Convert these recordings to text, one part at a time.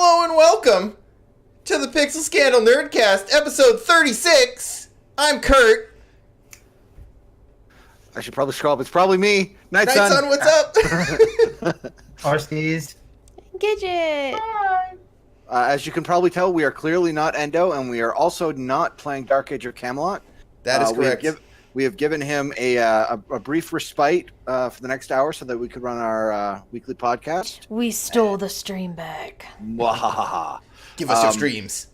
Hello and welcome to the Pixel Scandal Nerdcast, episode 36. I'm Kurt. I should probably scroll up. It's probably me. Nightson, what's up? Oreztes. Gigett. As you can probably tell, we are clearly not Endo, and we are also not playing Dark Age of Camelot. That is correct. We have given him a brief respite for the next hour so that we could run our weekly podcast. We stole the stream back. Mwahaha. Give us your streams.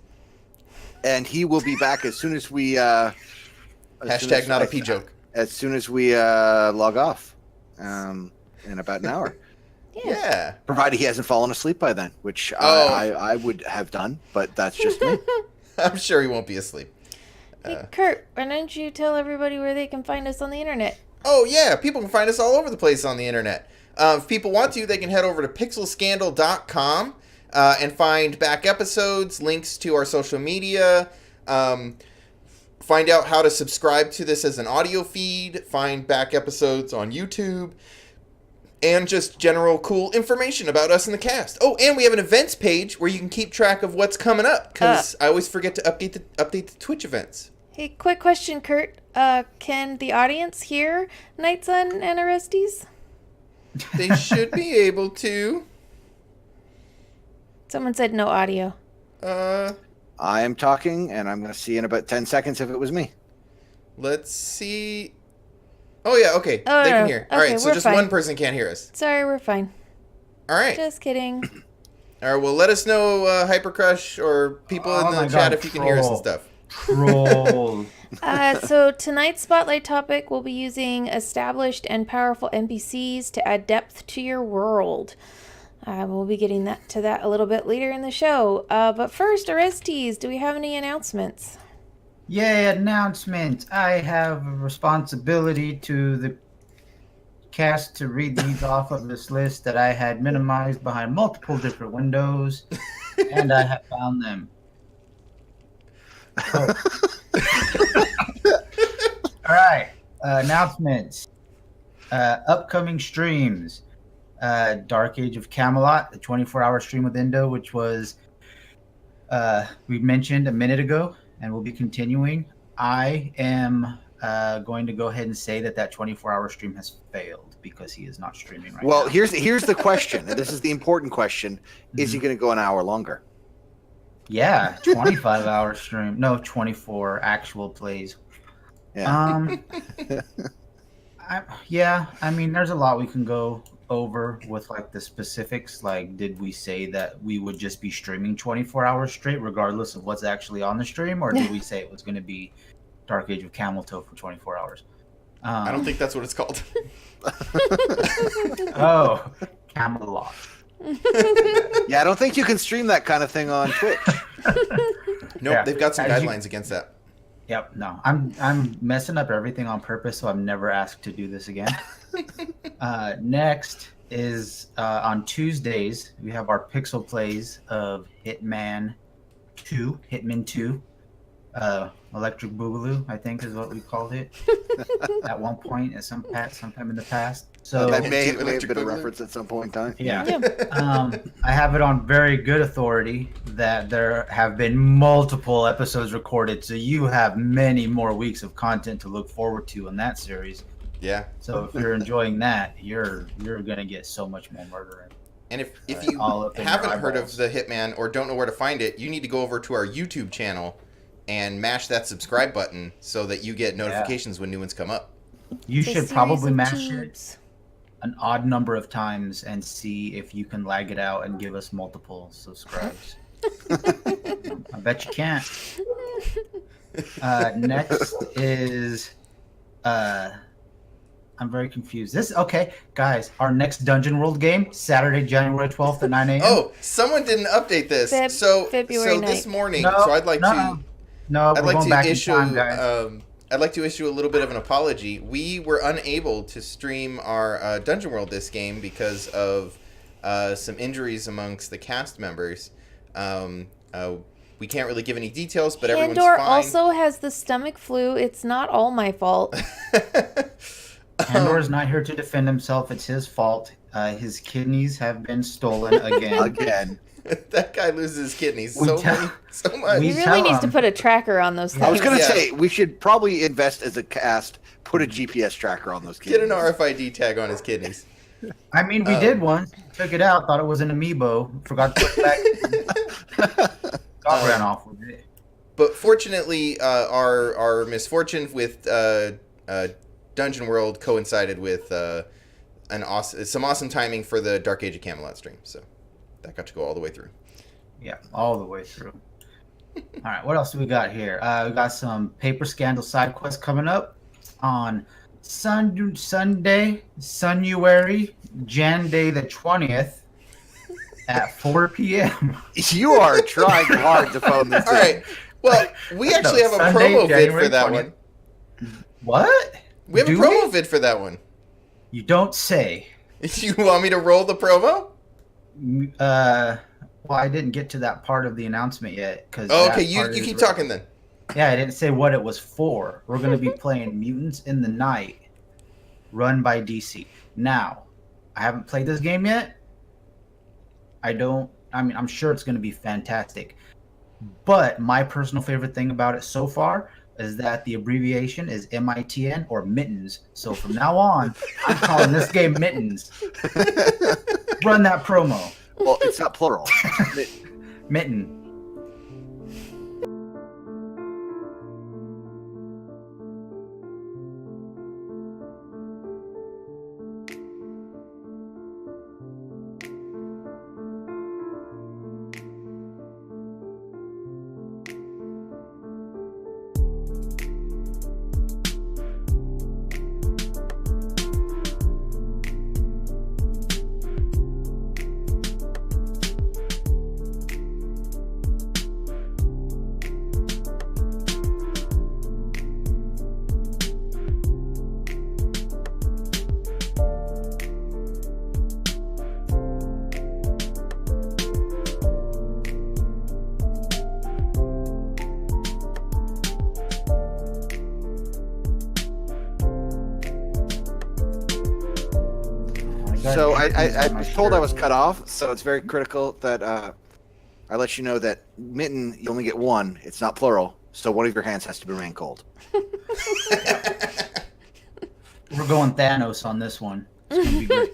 And he will be back as soon as we... Hashtag not a P joke. As soon as we log off in about an hour. Yeah. Provided he hasn't fallen asleep by then, which I would have done, but that's just me. I'm sure he won't be asleep. Hey, Kurt, why don't you tell everybody where they can find us on the internet? Oh, yeah. People can find us all over the place on the internet. If people want to, they can head over to pixelscandal.com and find back episodes, links to our social media, find out how to subscribe to this as an audio feed, find back episodes on YouTube, and just general cool information about us in the cast. Oh, and we have an events page where you can keep track of what's coming up, because I always forget to update the Twitch events. Hey, quick question, Kurt. Can the audience hear Nightson and Oreztes? They should be able to. Someone said no audio. I am talking, and I'm going to see in about 10 seconds if it was me. Let's see. Oh, yeah, okay. Oh, they no. can hear. All Okay, right, so we're just fine. one person can't hear us. Sorry, we're fine. All right. Just kidding. All right, well, let us know, Hypercrush or people in the chat if you can hear us and stuff. Troll. So tonight's spotlight topic will be using established and powerful NPCs to add depth to your world. We'll be getting to that a little bit later in the show. But first, Oreztes, do we have any announcements? Yay, announcement. I have a responsibility to the cast to read these off of this list that I had minimized behind multiple different windows, and I have found them. So. All right, announcements. Upcoming streams. Dark Age of Camelot, the 24-hour stream with Endo, which was we mentioned a minute ago, and we'll be continuing. I am going to go ahead and say that 24-hour stream has failed because he is not streaming right now. Well, here's the question, and this is the important question. Is he going to go an hour longer? Yeah, 25-hour stream. No, 24 actual plays. Yeah. I mean, there's a lot we can go over with like the specifics. Like, did we say that we would just be streaming 24 hours straight regardless of what's actually on the stream, or did we say it was going to be Dark Age of Camelot for 24 hours? I don't think that's what it's called. Oh, Camelot. Yeah, I don't think you can stream that kind of thing on Twitch. Nope, Yeah. they've got some guidelines against that. Yep, no. I'm messing up everything on purpose, so I'm never asked to do this again. Next is on Tuesdays, we have our pixel plays of Hitman 2, Electric Boogaloo, I think is what we called it at one point at sometime in the past. So That may have been a reference at some point in time. yeah. I have it on very good authority that there have been multiple episodes recorded, so you have many more weeks of content to look forward to in that series. Yeah. So if you're enjoying that, you're gonna get so much more murdering. And if you all up in your haven't heard of eyeballs. the Hitman or don't know where to find it, you need to go over to our YouTube channel and mash that subscribe button so that you get notifications when new ones come up. You It's a should series probably of mash it tubes. an odd number of times and see if you can lag it out and give us multiple subscribes. I bet you can't. Next is I'm very confused. Okay, guys, our next Dungeon World game, Saturday, January 12th at 9 a.m. Oh, someone didn't update this. February this 9th. morning, No, so I'd like no, I'd we're like going to back in issue time, guys. I'd like to issue a little bit of an apology. We were unable to stream our Dungeon World this game because of some injuries amongst the cast members. We can't really give any details, but everyone's Andor fine. also has the stomach flu. It's not all my fault. Andor's not here to defend himself. It's his fault. His kidneys have been stolen again. Again. That guy loses his kidneys We so tell- much. we He tell really needs to him. put a tracker on those things. I was going to Yeah. say, we should probably invest as a cast, put a GPS tracker on those kids. Get an RFID tag on his kidneys. I mean, we did once. Took it out. Thought it was an amiibo. Forgot to put it back. God ran off with it. But fortunately, our misfortune with Dungeon World coincided with some awesome timing for the Dark Age of Camelot stream. So that got to go all the way through. Yeah, all the way through. All right, what else do we got here? We got some Paper Scandal side quests coming up on Sunday, January the 20th at 4 p.m. You are trying hard to phone this All in. right. Well, we actually have a Sunday, promo vid for January that 20th. one. What? We have a Do promo we? vid for that one. You don't say. You want me to roll the promo? Well, I didn't get to that part of the announcement yet. Oh, okay, you keep talking then. Yeah, I didn't say what it was for. We're going to be playing Mutants in the Night, run by DC. Now, I haven't played this game yet. I'm sure it's going to be fantastic. But my personal favorite thing about it so far is that the abbreviation is MITN or Mittens. So from now on, I'm calling this game Mittens. Run that promo. Well, it's not plural. Mitten. So I was told I was cut off, so it's very critical that I let you know that mitten, you only get one. It's not plural, so one of your hands has to remain cold. We're going Thanos on this one. It's gonna be great.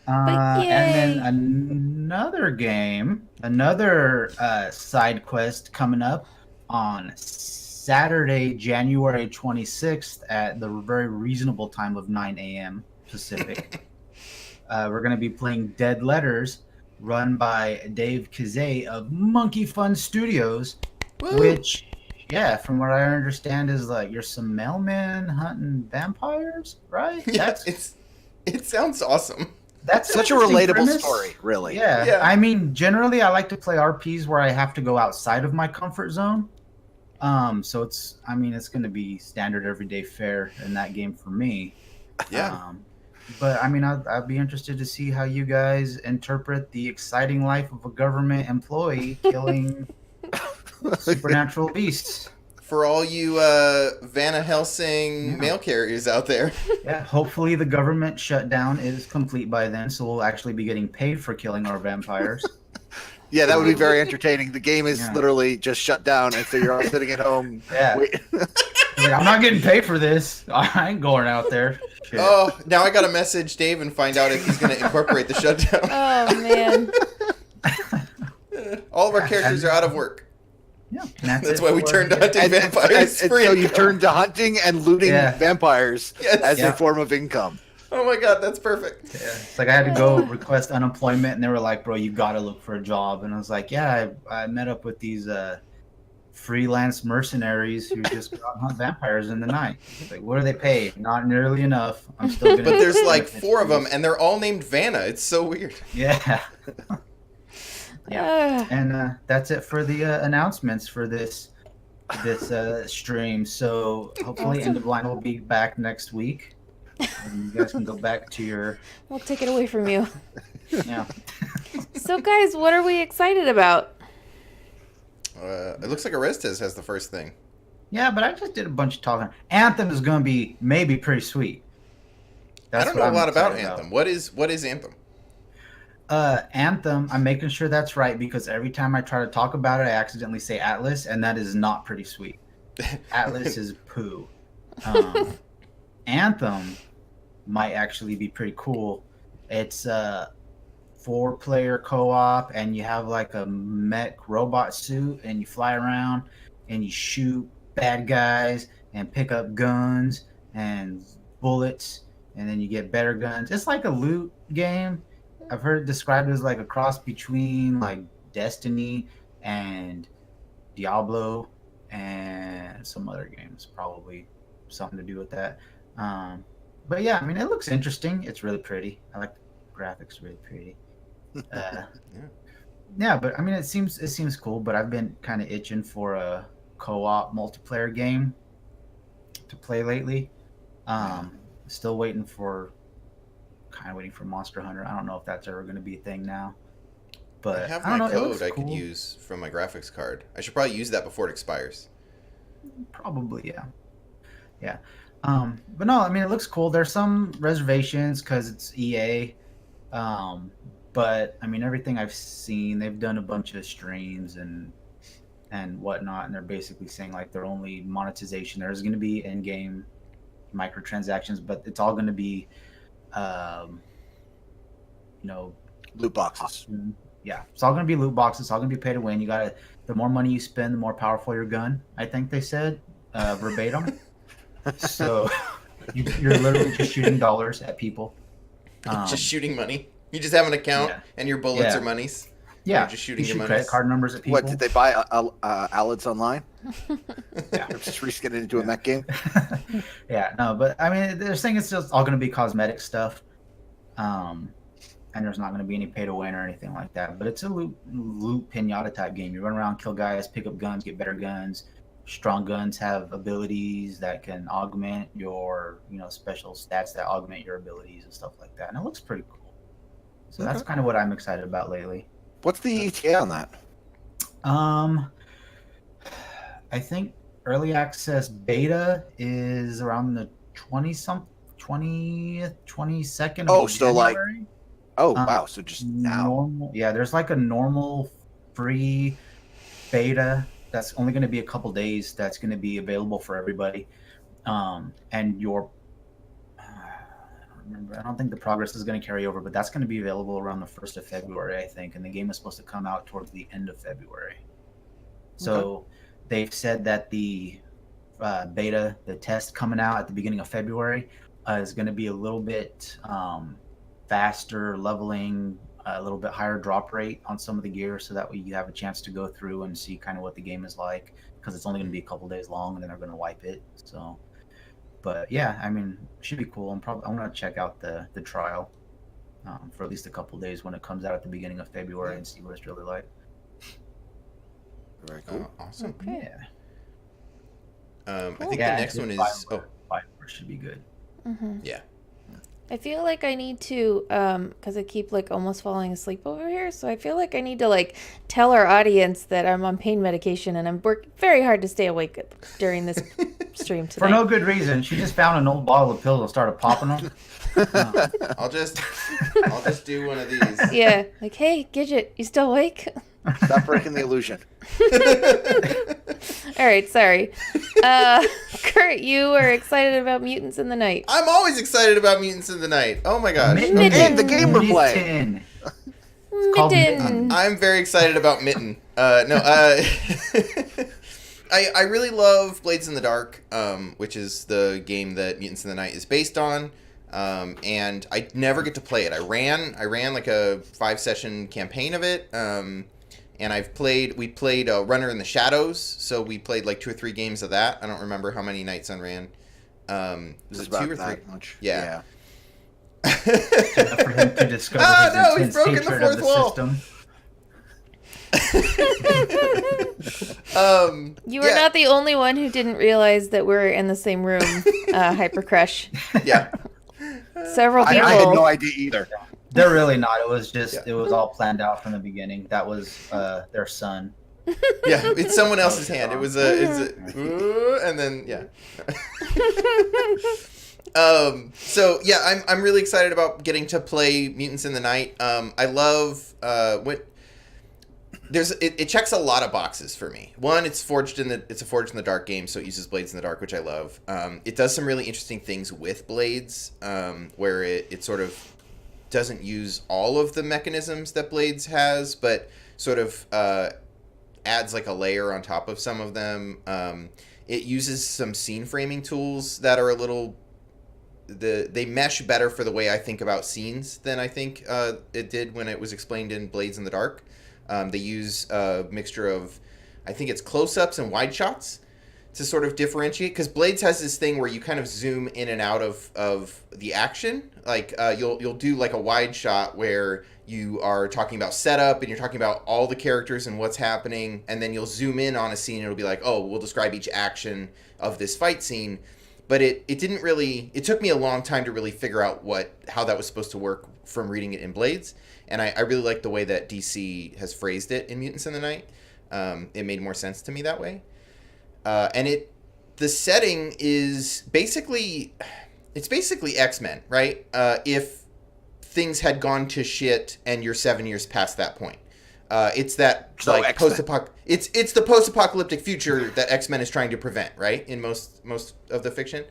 And then another side quest coming up on Saturday, January 26th at the very reasonable time of 9 a.m. Pacific. We're going to be playing Dead Letters, run by Dave Kazay of Monkey Fun Studios, Woo. which, yeah, from what I understand, is like you're some mailman hunting vampires, right? Yeah, it sounds awesome. That's Such a an interesting relatable premise. story, really. Yeah. Yeah. I mean, generally, I like to play RPs where I have to go outside of my comfort zone. So it's going to be standard everyday fare in that game for me. Yeah. But I mean, I'd be interested to see how you guys interpret the exciting life of a government employee killing supernatural beasts. For all you Vanna Helsing mail carriers out there. Yeah, hopefully the government shutdown is complete by then, so we'll actually be getting paid for killing our vampires. Yeah, that would be very entertaining. The game is Yeah. literally just shut down, and so you're all sitting at home. Yeah. Wait. Like, I'm not getting paid for this. I ain't going out there. Shit. Oh, now I got to message Dave and find out if he's going to incorporate the shutdown. Oh man. All of our characters are out of work. Yeah, and That's it way we for- turned to hunting And vampires. so free you income. turn to hunting and looting Yeah. vampires Yes. as Yeah. a form of income. Oh my god, that's perfect. Yeah, it's like I had to go request unemployment, and they were like, "Bro, you gotta look for a job." And I was like, "Yeah, I met up with these freelance mercenaries who just go out and hunt vampires in the night. Like, what do they pay? Not nearly enough. I'm still gonna." But there's like 4 of them, and they're all named Vanna. It's so weird. Yeah. Ah. And that's it for the announcements for this stream. So hopefully, Awesome. End of Line will be back next week, and you guys can go back to your We'll take it away from you. yeah. So, guys, what are we excited about? It looks like Oreztes has the first thing. Yeah, but I just did a bunch of talking. Anthem is going to be maybe pretty sweet. I don't know a lot about Anthem. What is Anthem? Anthem, I'm making sure that's right because every time I try to talk about it, I accidentally say Atlas, and that is not pretty sweet. Atlas is poo. Anthem might actually be pretty cool. It's a 4-player co-op, and you have like a mech robot suit, and you fly around, and you shoot bad guys, and pick up guns and bullets, and then you get better guns. It's like a loot game. I've heard it described as like a cross between like Destiny and Diablo and some other games, probably something to do with that. But yeah, I mean, it looks interesting. It's really pretty. I like the graphics, really pretty. Yeah, but I mean, it seems cool. But I've been kind of itching for a co-op multiplayer game to play lately. Still waiting for Monster Hunter. I don't know if that's ever going to be a thing now. But I have I don't my know, code I could use from my graphics card. I should probably use that before it expires. Probably, yeah. But no, I mean, it looks cool. There's some reservations because it's EA. But I mean, everything I've seen, they've done a bunch of streams and whatnot, and they're basically saying like their only monetization there's going to be in-game microtransactions, but it's all going to be, loot boxes. Yeah, it's all going to be loot boxes. It's all going to be pay to win. The more money you spend, the more powerful your gun. I think they said verbatim. So you're literally just shooting dollars at people. Just shooting money. You just have an account and your bullets are monies. Yeah, you're just shooting you your shoot monies. credit card numbers at people. What, did they buy Alids online? Yeah, just reskin it into a mech game. Yeah, no, but I mean, they're saying it's just all going to be cosmetic stuff, and there's not going to be any pay to win or anything like that. But it's a loot pinata type game. You run around, kill guys, pick up guns, get better guns. Strong guns have abilities that can augment your, special stats that augment your abilities and stuff like that. And it looks pretty cool. So that's kind of what I'm excited about lately. What's the ETA on that? I think early access beta is around the 20th, 22nd. Oh, of so like, January. wow, so just now. There's like a normal free beta that's only going to be a couple days. That's going to be available for everybody. And I don't think the progress is going to carry over, but that's going to be available around the 1st of February, I think. And the game is supposed to come out towards the end of February. So they've said that the beta, the test coming out at the beginning of February, is going to be a little bit faster leveling, a little bit higher drop rate on some of the gear, so that way you have a chance to go through and see kind of what the game is like, because it's only going to be a couple days long and then they're going to wipe it. So, but yeah, I mean, it should be cool. I'm going to check out the trial for at least a couple days when it comes out at the beginning of February and see what it's really like. Very cool. Awesome. Okay. I think the next one is Fireworks should be good. Mm-hmm. Yeah. I feel like I need to, because I keep like almost falling asleep over here, so I feel like I need to like tell our audience that I'm on pain medication and I'm working very hard to stay awake during this stream tonight. For no good reason. She just found an old bottle of pills and started popping them. I'll just do one of these. Yeah, like, hey, Gigett, you still awake? Stop breaking the illusion. All right, sorry. Kurt, you are excited about Mutants in the Night. I'm always excited about Mutants in the Night. Oh my gosh. And the game we're playing. Mitten. I'm very excited about Mitten. I really love Blades in the Dark, which is the game that Mutants in the Night is based on. And I never get to play it. I ran like a 5-session campaign of it. And we played Runner in the Shadows, so we played like 2 or 3 games of that. I don't remember how many Nightson ran. Was it 2 or 3? Much. Yeah. For him to discover his intense hatred of the system. You are not the only one who didn't realize that we're in the same room, Hyper Crush. Yeah. Several people. I had no idea either. They're really not. It was just, it was all planned out from the beginning. That was their son. Yeah, it's someone else's hand. It was and then, yeah. So yeah, I'm really excited about getting to play Mutants in the Night. I love it checks a lot of boxes for me. One, it's a Forged in the Dark game, so it uses blades in the dark, which I love. It does some really interesting things with blades, where it sort of doesn't use all of the mechanisms that blades has, but sort of adds like a layer on top of some of them. It uses some scene framing tools that are a little they mesh better for the way I think about scenes than I think it did when it was explained in Blades in the Dark. They use a mixture of, I think it's close-ups and wide shots to sort of differentiate, because Blades has this thing where you kind of zoom in and out of the action. Like you'll do like a wide shot where you are talking about setup and you're talking about all the characters and what's happening, and then you'll zoom in on a scene and it'll be like, oh, we'll describe each action of this fight scene. But it didn't really, it took me a long time to really figure out how that was supposed to work from reading it in Blades. And I really like the way that DC has phrased it in Mutants in the Night. It made more sense to me that way. And the setting is basically X-Men, right? If things had gone to shit and you're 7 years past that point. It's that like it's the post-apocalyptic future that X-Men is trying to prevent, right? In most of the fiction.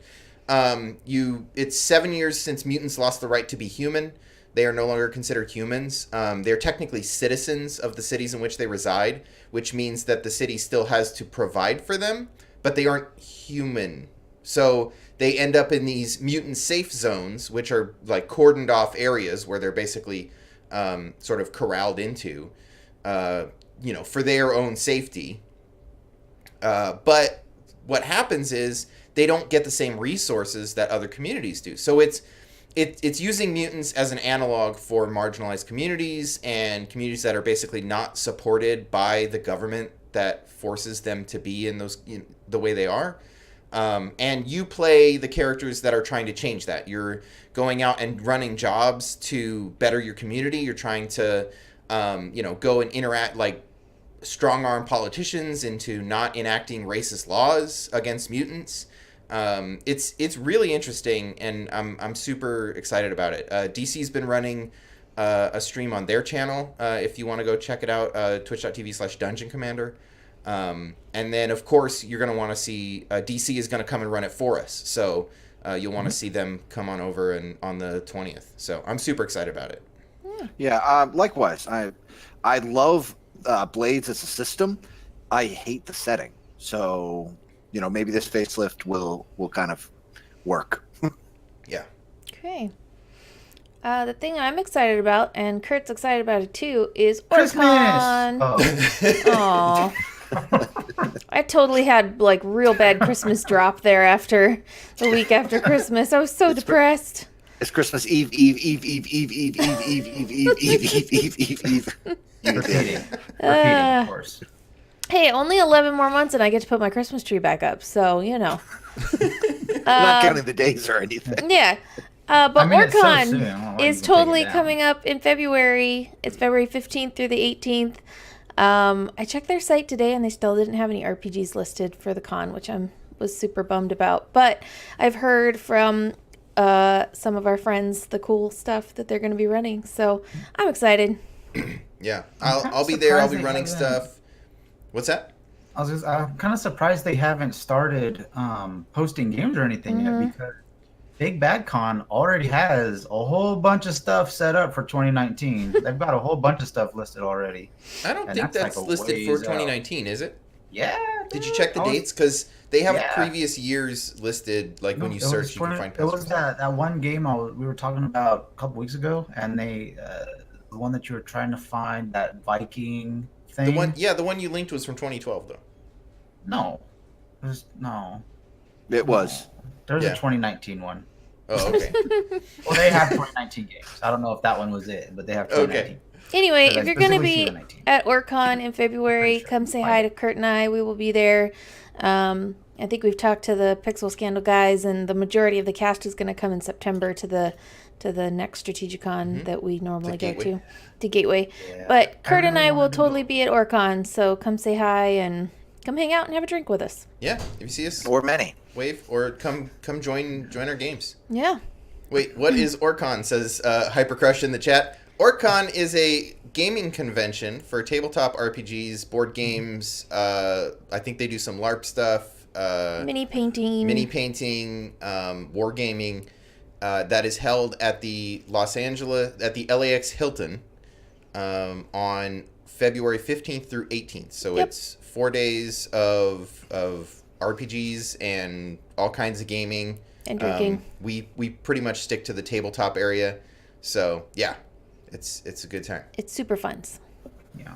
It's 7 years since mutants lost the right to be human. They are no longer considered humans. They're technically citizens of the cities in which they reside, which means that the city still has to provide for them, but they aren't human. So they end up in these mutant safe zones, which are like cordoned off areas where they're basically sort of corralled into, for their own safety. But what happens is they don't get the same resources that other communities do. So it's using mutants as an analog for marginalized communities and communities that are basically not supported by the government that forces them to be in those the way they are. And you play the characters that are trying to change that. You're going out and running jobs to better your community. You're trying to, go and interact, like strong arm politicians into not enacting racist laws against mutants. It's really interesting, and I'm super excited about it. DC's been running a stream on their channel. If you want to go check it out, twitch.tv/Dungeon Commander. And then, of course, you're going to want to see DC is going to come and run it for us. So you'll want to see them come on over and on the 20th. So I'm super excited about it. Yeah, likewise. I love Blades as a system. I hate the setting. So, maybe this facelift will kind of work. Yeah. Okay. The thing I'm excited about, and Kurt's excited about it too, is Christmas. Orcon. Oh. Aw. I totally had like real bad Christmas drop there after the week after Christmas. I was so depressed. It's Christmas Eve, Eve, Eve, Eve, Eve, Eve, Eve, Eve, Eve, Eve, Eve, Eve, Eve, Eve. Repeating, of course. Hey, only 11 more months and I get to put my Christmas tree back up, so, Not counting the days or anything. Yeah. But Orcon is totally down. coming up in February. It's February 15th through the 18th. I checked their site today and they still didn't have any RPGs listed for the con, which I was super bummed about. But I've heard from some of our friends the cool stuff that they're going to be running, so I'm excited. Yeah, I'll be there. I'll be running stuff. What's that? I'm kind of surprised they haven't started posting games or anything yet, because Big Bad Con already has a whole bunch of stuff set up for 2019. They've got a whole bunch of stuff listed already. I don't think that's like listed for 2019, is it? Yeah. Did you check the dates? Because they have previous years listed, like when you search, you can find posters. It was that one game we were talking about a couple weeks ago, and they the one that you were trying to find, that Viking thing. The one you linked was from 2012, though. No. No. It was. There's a 2019 one. Oh, okay. Well, they have 2019 games. I don't know if that one was it, but they have 2019. Okay. Anyway, if you're going to be at Orcon in February, come say hi to Kurt and I. We will be there. I think we've talked to the Pixel Scandal guys, and the majority of the cast is going to come in September to the next Strategicon that we normally go to Gateway. Yeah. But Kurt and I will totally be at Orcon, so come say hi and come hang out and have a drink with us. Yeah, if you see us, Or many. wave or come join our games. Yeah. Wait, what is OrCon? Says Hypercrush in the chat. OrCon is a gaming convention for tabletop RPGs, board games. I think they do some LARP stuff. Mini painting, wargaming. That is held at the LAX Hilton on February 15th through 18th. So it's 4 days of RPGs and all kinds of gaming. and drinking. We pretty much stick to the tabletop area. So, yeah, it's a good time. It's super fun. Yeah.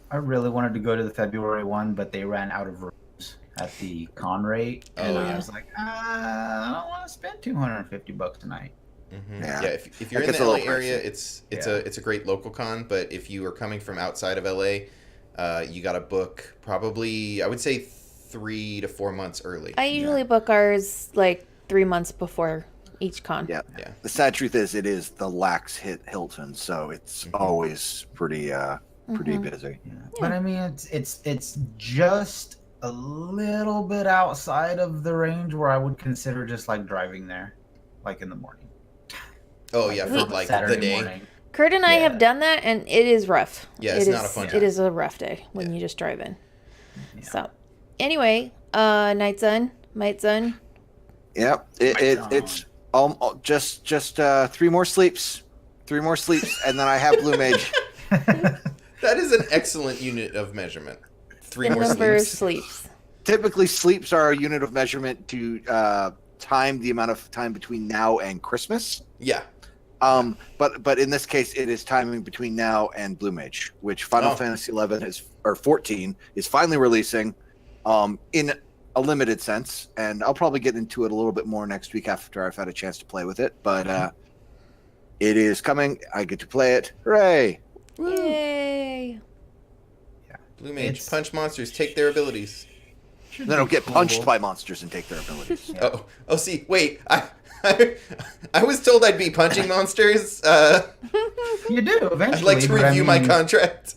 I really wanted to go to the February one, but they ran out of rooms at the con rate. And I was like, I don't want to spend $250 a night. Mm-hmm. Yeah. Yeah, if you're in the LA area, it's a great local con. But if you are coming from outside of LA, you got to book probably, I would say, 3 to 4 months early. I usually book ours like 3 months before each con. Yeah. The sad truth is, it is the LAX Hilton, so it's always pretty busy. Yeah. But I mean, it's just a little bit outside of the range where I would consider just like driving there, like in the morning. Oh yeah, for like Saturday the day. morning. Kurt and I have done that, and it is rough. Yeah, it's not a fun time. It is a rough day when you just drive in. Yeah. So, anyway, Nightson. Yep, it's just 3 more sleeps, and then I have Blue Mage. That is an excellent unit of measurement. 3 more number of sleeps. sleeps. Typically, sleeps are a unit of measurement to time the amount of time between now and Christmas. Yeah. But in this case, it is timing between now and Blue Mage, which Final Fantasy 14 is finally releasing, in a limited sense, and I'll probably get into it a little bit more next week after I've had a chance to play with it. But it is coming. I get to play it. Hooray! Yay! Yeah. Blue Mage, punch monsters, take their abilities. Then I'll get punched by monsters and take their abilities. Yeah. Oh, see, wait, I was told I'd be punching monsters. You do eventually. I'd like to review my contract.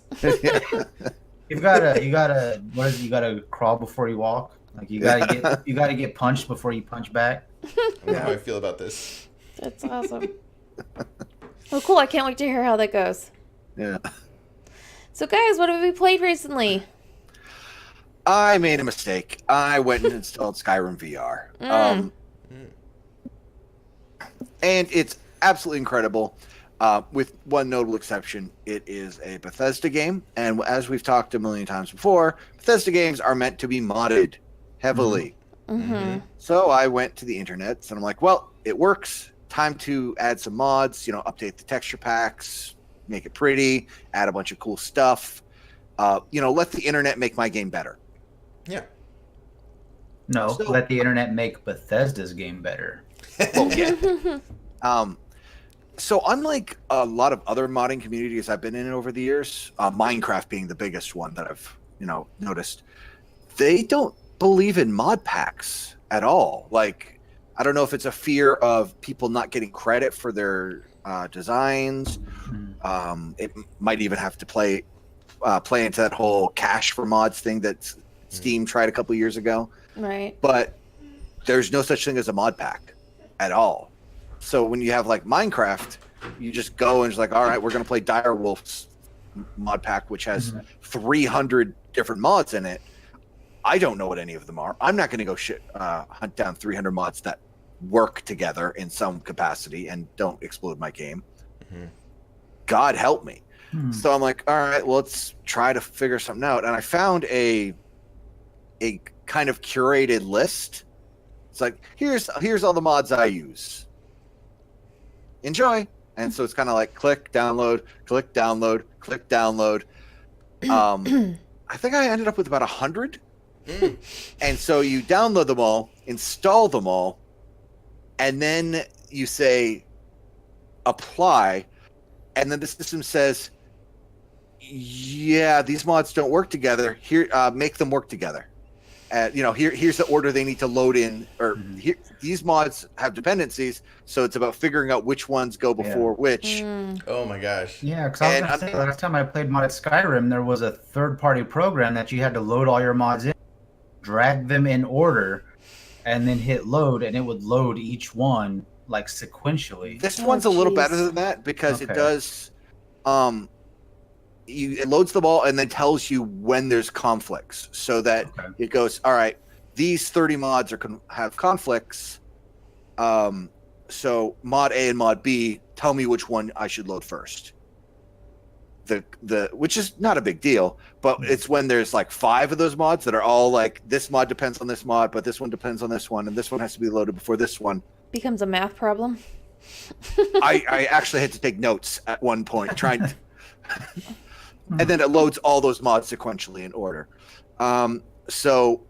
You gotta crawl before you walk. Like you gotta get punched before you punch back. I don't know how I feel about this. That's awesome. Oh, cool! I can't wait to hear how that goes. Yeah. So, guys, what have we played recently? I made a mistake. I went and installed Skyrim VR. And it's absolutely incredible. With one notable exception, it is a Bethesda game. And as we've talked a million times before, Bethesda games are meant to be modded heavily. Mm-hmm. So I went to the internet and I'm like, well, it works. Time to add some mods, update the texture packs, make it pretty, add a bunch of cool stuff. Let the internet make my game better. Yeah. No, let the internet make Bethesda's game better. Well, yeah. So unlike a lot of other modding communities I've been in over the years, Minecraft being the biggest one that I've noticed, they don't believe in mod packs at all. Like, I don't know if it's a fear of people not getting credit for their designs. It might even have to play into that whole cash for mods thing that Steam tried a couple years ago. Right. But there's no such thing as a mod pack at all. So when you have like Minecraft, you just go and it's like, all right, we're going to play Direwolf's mod pack, which has 300 different mods in it. I don't know what any of them are. I'm not going to go hunt down 300 mods that work together in some capacity and don't explode my game. God help me. So I'm like, all right, well, let's try to figure something out. And I found a kind of curated list. It's like, here's all the mods I use. Enjoy. And so it's kind of like click, download, click, download, click, download. I think I ended up with about 100. And so you download them all, install them all, and then you say apply, and then the system says, yeah, these mods don't work together. Here, make them work together. Here's the order they need to load in, or these mods have dependencies, so it's about figuring out which ones go before which. Oh my gosh. Yeah, because I was going to say, last time I played modded Skyrim, there was a third-party program that you had to load all your mods in, drag them in order, and then hit load, and it would load each one like sequentially. This Oh, one's a little jeez. better than that because it Okay. does. It loads them all and then tells you when there's conflicts, so that Okay. it goes, all right, these 30 mods have conflicts. So mod A and mod B, tell me which one I should load first. Which is not a big deal, but it's when there's like 5 of those mods that are all like, this mod depends on this mod, but this one depends on this one, and this one has to be loaded before this one. Becomes a math problem. I actually had to take notes at one point trying to, and then it loads all those mods sequentially in order. So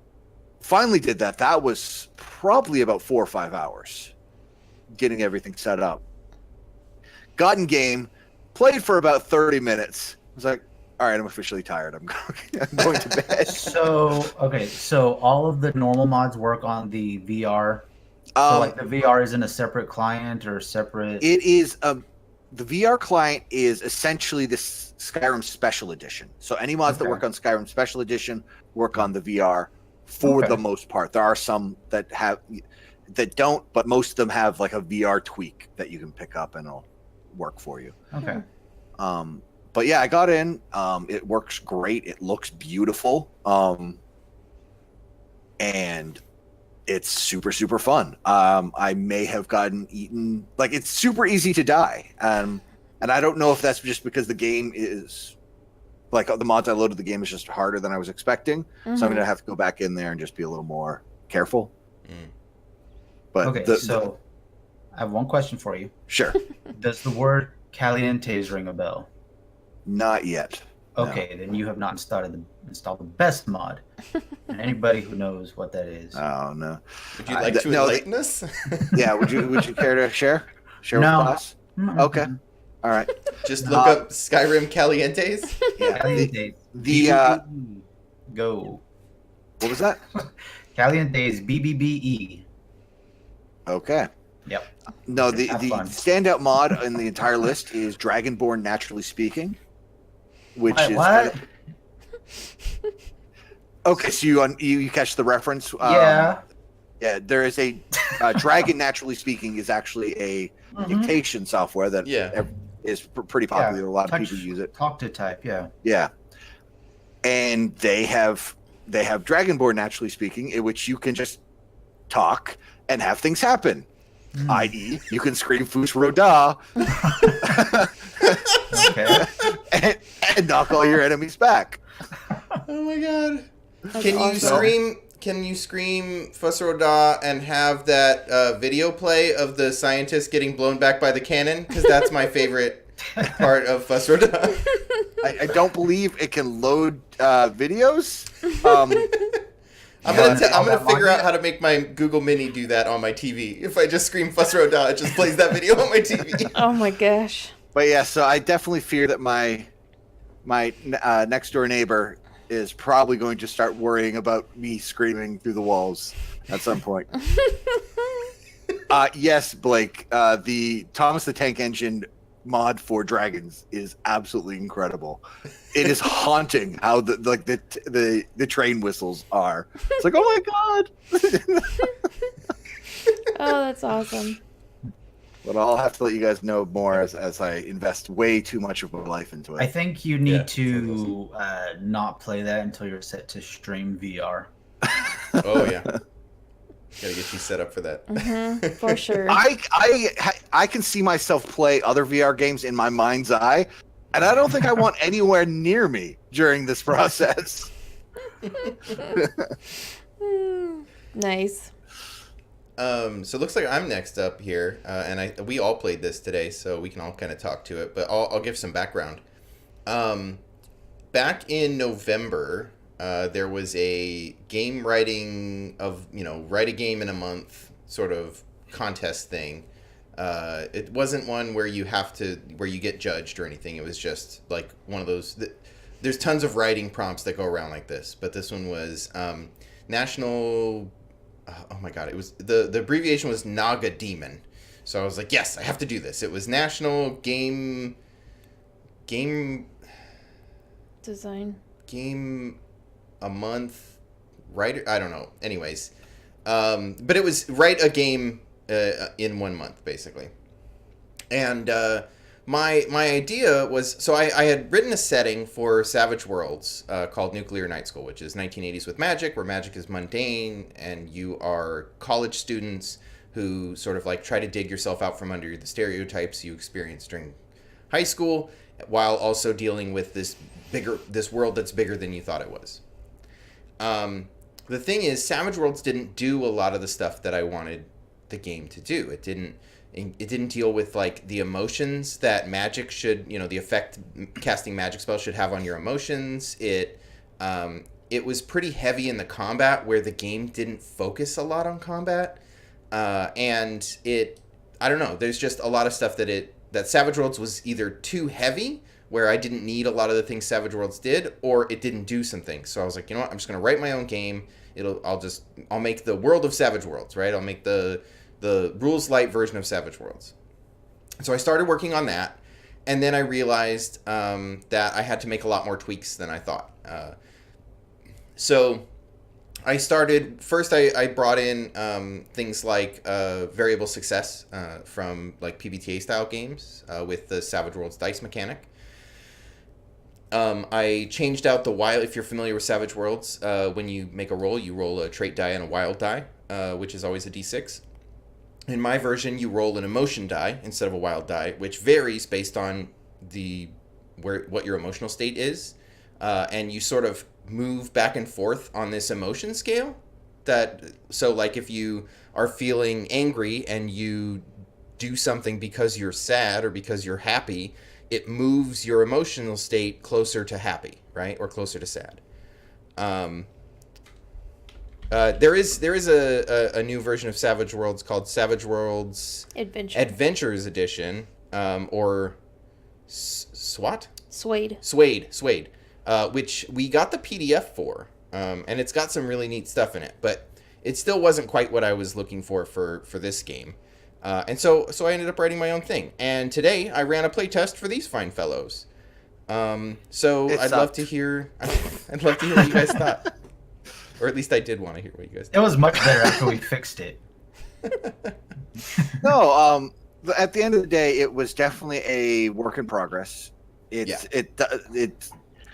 finally did that. That was probably about 4 or 5 hours getting everything set up. Got in game, played for about 30 minutes. I was like, all right, I'm officially tired. I'm going to bed. So all of the normal mods work on the VR. So like the VR isn't a separate client or separate. It is the VR client is essentially this Skyrim Special Edition. So any mods that Okay. work on Skyrim Special Edition work on the VR for Okay. the most part. There are some that don't, but most of them have like a VR tweak that you can pick up and it'll work for you. Okay. But yeah, I got in. It works great. It looks beautiful. And it's super, super fun. I may have gotten eaten. Like, it's super easy to die. And I don't know if that's just because the game is, like, the mods I loaded the game is just harder than I was expecting. So I'm going to have to go back in there and just be a little more careful. But Okay. So I have one question for you. Sure. Does the word calientes ring a bell? Not yet. Okay, then you have not installed the best mod. And anybody who knows what that is. Oh, no. Would you like to enlighten us? Yeah, would you care to share No. with us? Okay. All right. Just look up Skyrim Calientes. Yeah. Calientes. The Go. what was that? Calientes BBBE. Okay. Yep. No, the Have fun. standout mod in the entire list is Dragonborn Naturally Speaking, which Wait, is what? okay. So you catch the reference? Yeah. Yeah. There is a Dragon Naturally Speaking is actually a dictation software that is pretty popular. Yeah, A lot of touch- people use it. Talk to type, yeah. Yeah, and they have Dragonborn Naturally Speaking, in which you can just talk and have things happen. I.e., you can scream "Fus Roda" Okay. and knock all your enemies back. Oh my god! That's Can you awesome. scream? Can you scream "Fusroda" and have that video play of the scientist getting blown back by the cannon? Because that's my favorite part of Fusroda. I don't believe it can load videos. I'm gonna figure out how to make my Google Mini do that on my TV. If I just scream "Fusroda," it just plays that video on my TV. Oh my gosh. But yeah, so I definitely fear that my next door neighbor is probably going to start worrying about me screaming through the walls at some point. Yes, Blake, the Thomas the Tank Engine mod for dragons is absolutely incredible. It is haunting how the train whistles are. It's like, oh my god. Oh, that's awesome. But I'll have to let you guys know more as I invest way too much of my life into it. I think you need to not play that until you're set to stream VR. Oh yeah, gotta get you set up for that. For sure. I can see myself play other VR games in my mind's eye, and I don't think I want anywhere near me during this process. Nice. So it looks like I'm next up here, and we all played this today, so we can all kind of talk to it. But I'll give some background. Back in November, there was a game writing of write a game in a month sort of contest thing. It wasn't one where you get judged or anything. It was just like one of those. There's tons of writing prompts that go around like this, but this one was National. Oh my god! It was the abbreviation was Naga Demon, so I was like, yes, I have to do this. It was National Game Design. a Month write. I don't know. Anyways, but it was write a game in 1 month, basically. And my idea was, so I had written a setting for Savage Worlds called Nuclear Night School, which is 1980s with magic, where magic is mundane, and you are college students who sort of like try to dig yourself out from under the stereotypes you experienced during high school, while also dealing with this world that's bigger than you thought it was. The thing is, Savage Worlds didn't do a lot of the stuff that I wanted the game to do. It didn't deal with like the emotions that magic should, the effect casting magic spells should have on your emotions. It was pretty heavy in the combat, where the game didn't focus a lot on combat. And I don't know, there's just a lot of stuff that Savage Worlds was either too heavy, where I didn't need a lot of the things Savage Worlds did, or it didn't do some things. So I was like, you know what, I'm just going to write my own game. I'll make the world of Savage Worlds, right? I'll make the rules light version of Savage Worlds. So I started working on that, and then I realized that I had to make a lot more tweaks than I thought. So I started, first I brought in things like variable success from like PBTA style games with the Savage Worlds dice mechanic. I changed out the wild, if you're familiar with Savage Worlds, when you make a roll, you roll a trait die and a wild die, which is always a d6. In my version, you roll an emotion die instead of a wild die, which varies based on what your emotional state is, and you sort of move back and forth on this emotion scale. So like if you are feeling angry and you do something because you're sad or because you're happy, it moves your emotional state closer to happy, right, or closer to sad. There is a new version of Savage Worlds called Savage Worlds Adventures Edition, or SWAT? Suede, which we got the PDF for, and it's got some really neat stuff in it, but it still wasn't quite what I was looking for this game. And so I ended up writing my own thing. And today I ran a playtest for these fine fellows. So I'd love to hear what you guys thought. Or at least I did want to hear what you guys thought. It was much better after we fixed it. No, at the end of the day, it was definitely a work in progress. It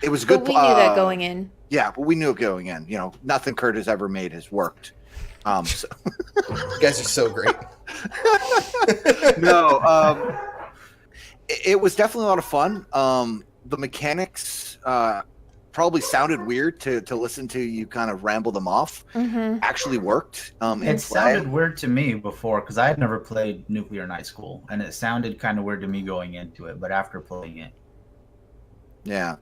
was good. But we knew that going in. Yeah, but we knew it going in. Nothing Kurt has ever made has worked. So. You guys are so great. No, it was definitely a lot of fun. The mechanics probably sounded weird to listen to you kind of ramble them off. Mm-hmm. Actually worked. It sounded weird to me before, because I had never played Nuclear Night School, and it sounded kind of weird to me going into it, but after playing it. Yeah.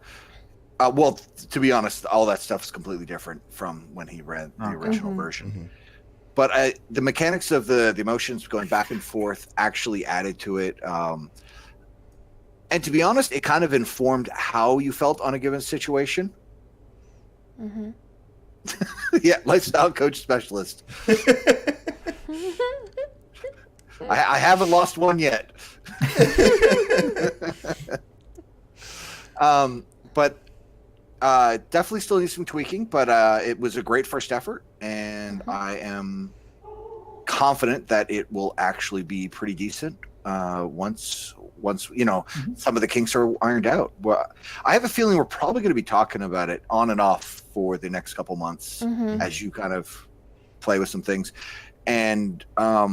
Well, to be honest, all that stuff is completely different from when he read the original version. Mm-hmm. But the mechanics of the emotions going back and forth actually added to it. And to be honest, it kind of informed how you felt on a given situation. Mm-hmm. Yeah, lifestyle coach specialist. I haven't lost one yet. But definitely still needs some tweaking, but it was a great first effort, and I am confident that it will actually be pretty decent once some of the kinks are ironed out. Well, I have a feeling we're probably going to be talking about it on and off for the next couple months as you kind of play with some things. And I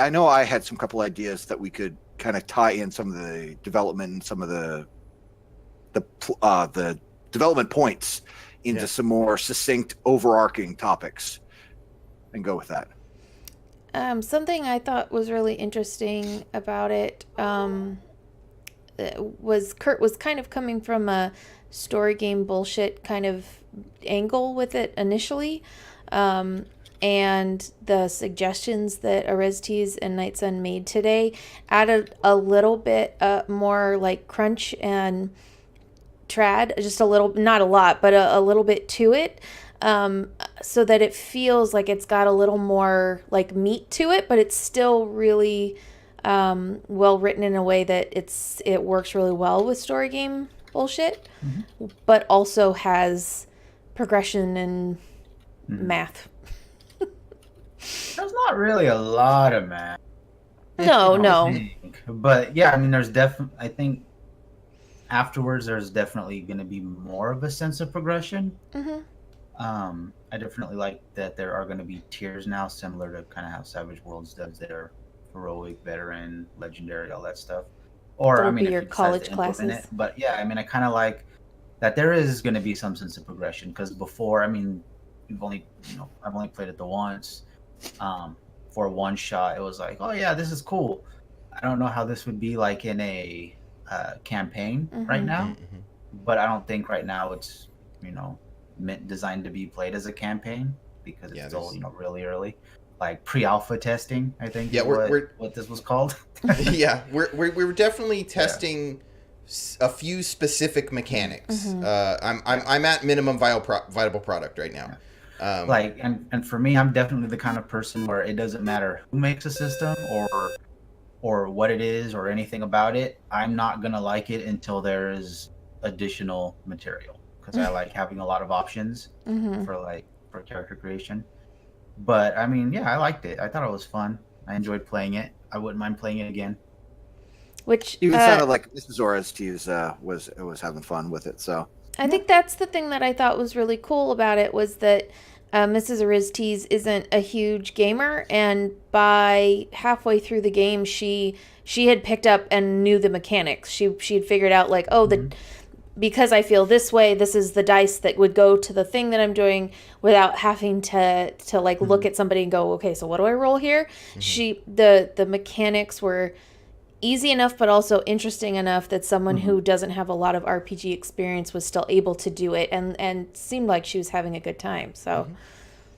know I had some couple ideas that we could kind of tie in some of the development and some of the development points into some more succinct, overarching topics, and go with that. Something I thought was really interesting about it was Kurt was kind of coming from a story game bullshit kind of angle with it initially. And the suggestions that Oreztes and Nightson made today added a little bit more like crunch and trad, just a little, not a lot, but a little bit to it, so that it feels like it's got a little more like meat to it, but it's still really well written in a way that it works really well with story game bullshit, but also has progression and math. There's not really a lot of math. No. But yeah, I mean, there's definitely. I think afterwards, there's definitely going to be more of a sense of progression. I definitely like that there are going to be tiers now, similar to kind of how Savage Worlds does their heroic, veteran, legendary, all that stuff. Or That'll I mean, be if your you decide to college implement classes. it. But yeah, I mean, I kind of like that there is going to be some sense of progression because before, I mean, I've only played it the once. For one shot, it was like, oh yeah, this is cool. I don't know how this would be like in a campaign right now, but I don't think right now it's designed to be played as a campaign because it's still really early, like pre-alpha testing. I think what this was called. Yeah, we're definitely testing a few specific mechanics. I'm at minimum viable product right now. And for me, I'm definitely the kind of person where it doesn't matter who makes a system or what it is or anything about it. I'm not gonna like it until there is additional material because I like having a lot of options for character creation. But I mean, yeah, I liked it. I thought it was fun. I enjoyed playing it. I wouldn't mind playing it again. Which even sounded like Mrs. Oreztes was having fun with it. So I think that's the thing that I thought was really cool about it was that Mrs. Oreztes isn't a huge gamer, and by halfway through the game, she had picked up and knew the mechanics. She had figured out like, because I feel this way, this is the dice that would go to the thing that I'm doing without having to like look at somebody and go, okay, so what do I roll here? The mechanics were easy enough, but also interesting enough that someone who doesn't have a lot of RPG experience was still able to do it and seemed like she was having a good time. So,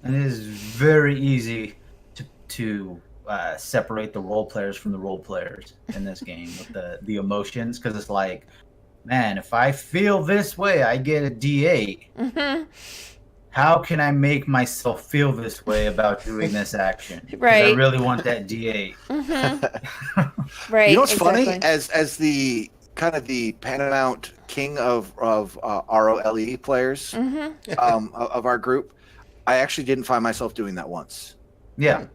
and it is very easy to separate the role players from the role players in this game with the emotions, because it's like, man, if I feel this way, I get a D8. How can I make myself feel this way about doing this action? Right. I really want that D8. Right. You know what's funny? As the kind of the paramount king of ROLE players of our group, I actually didn't find myself doing that once. Yeah.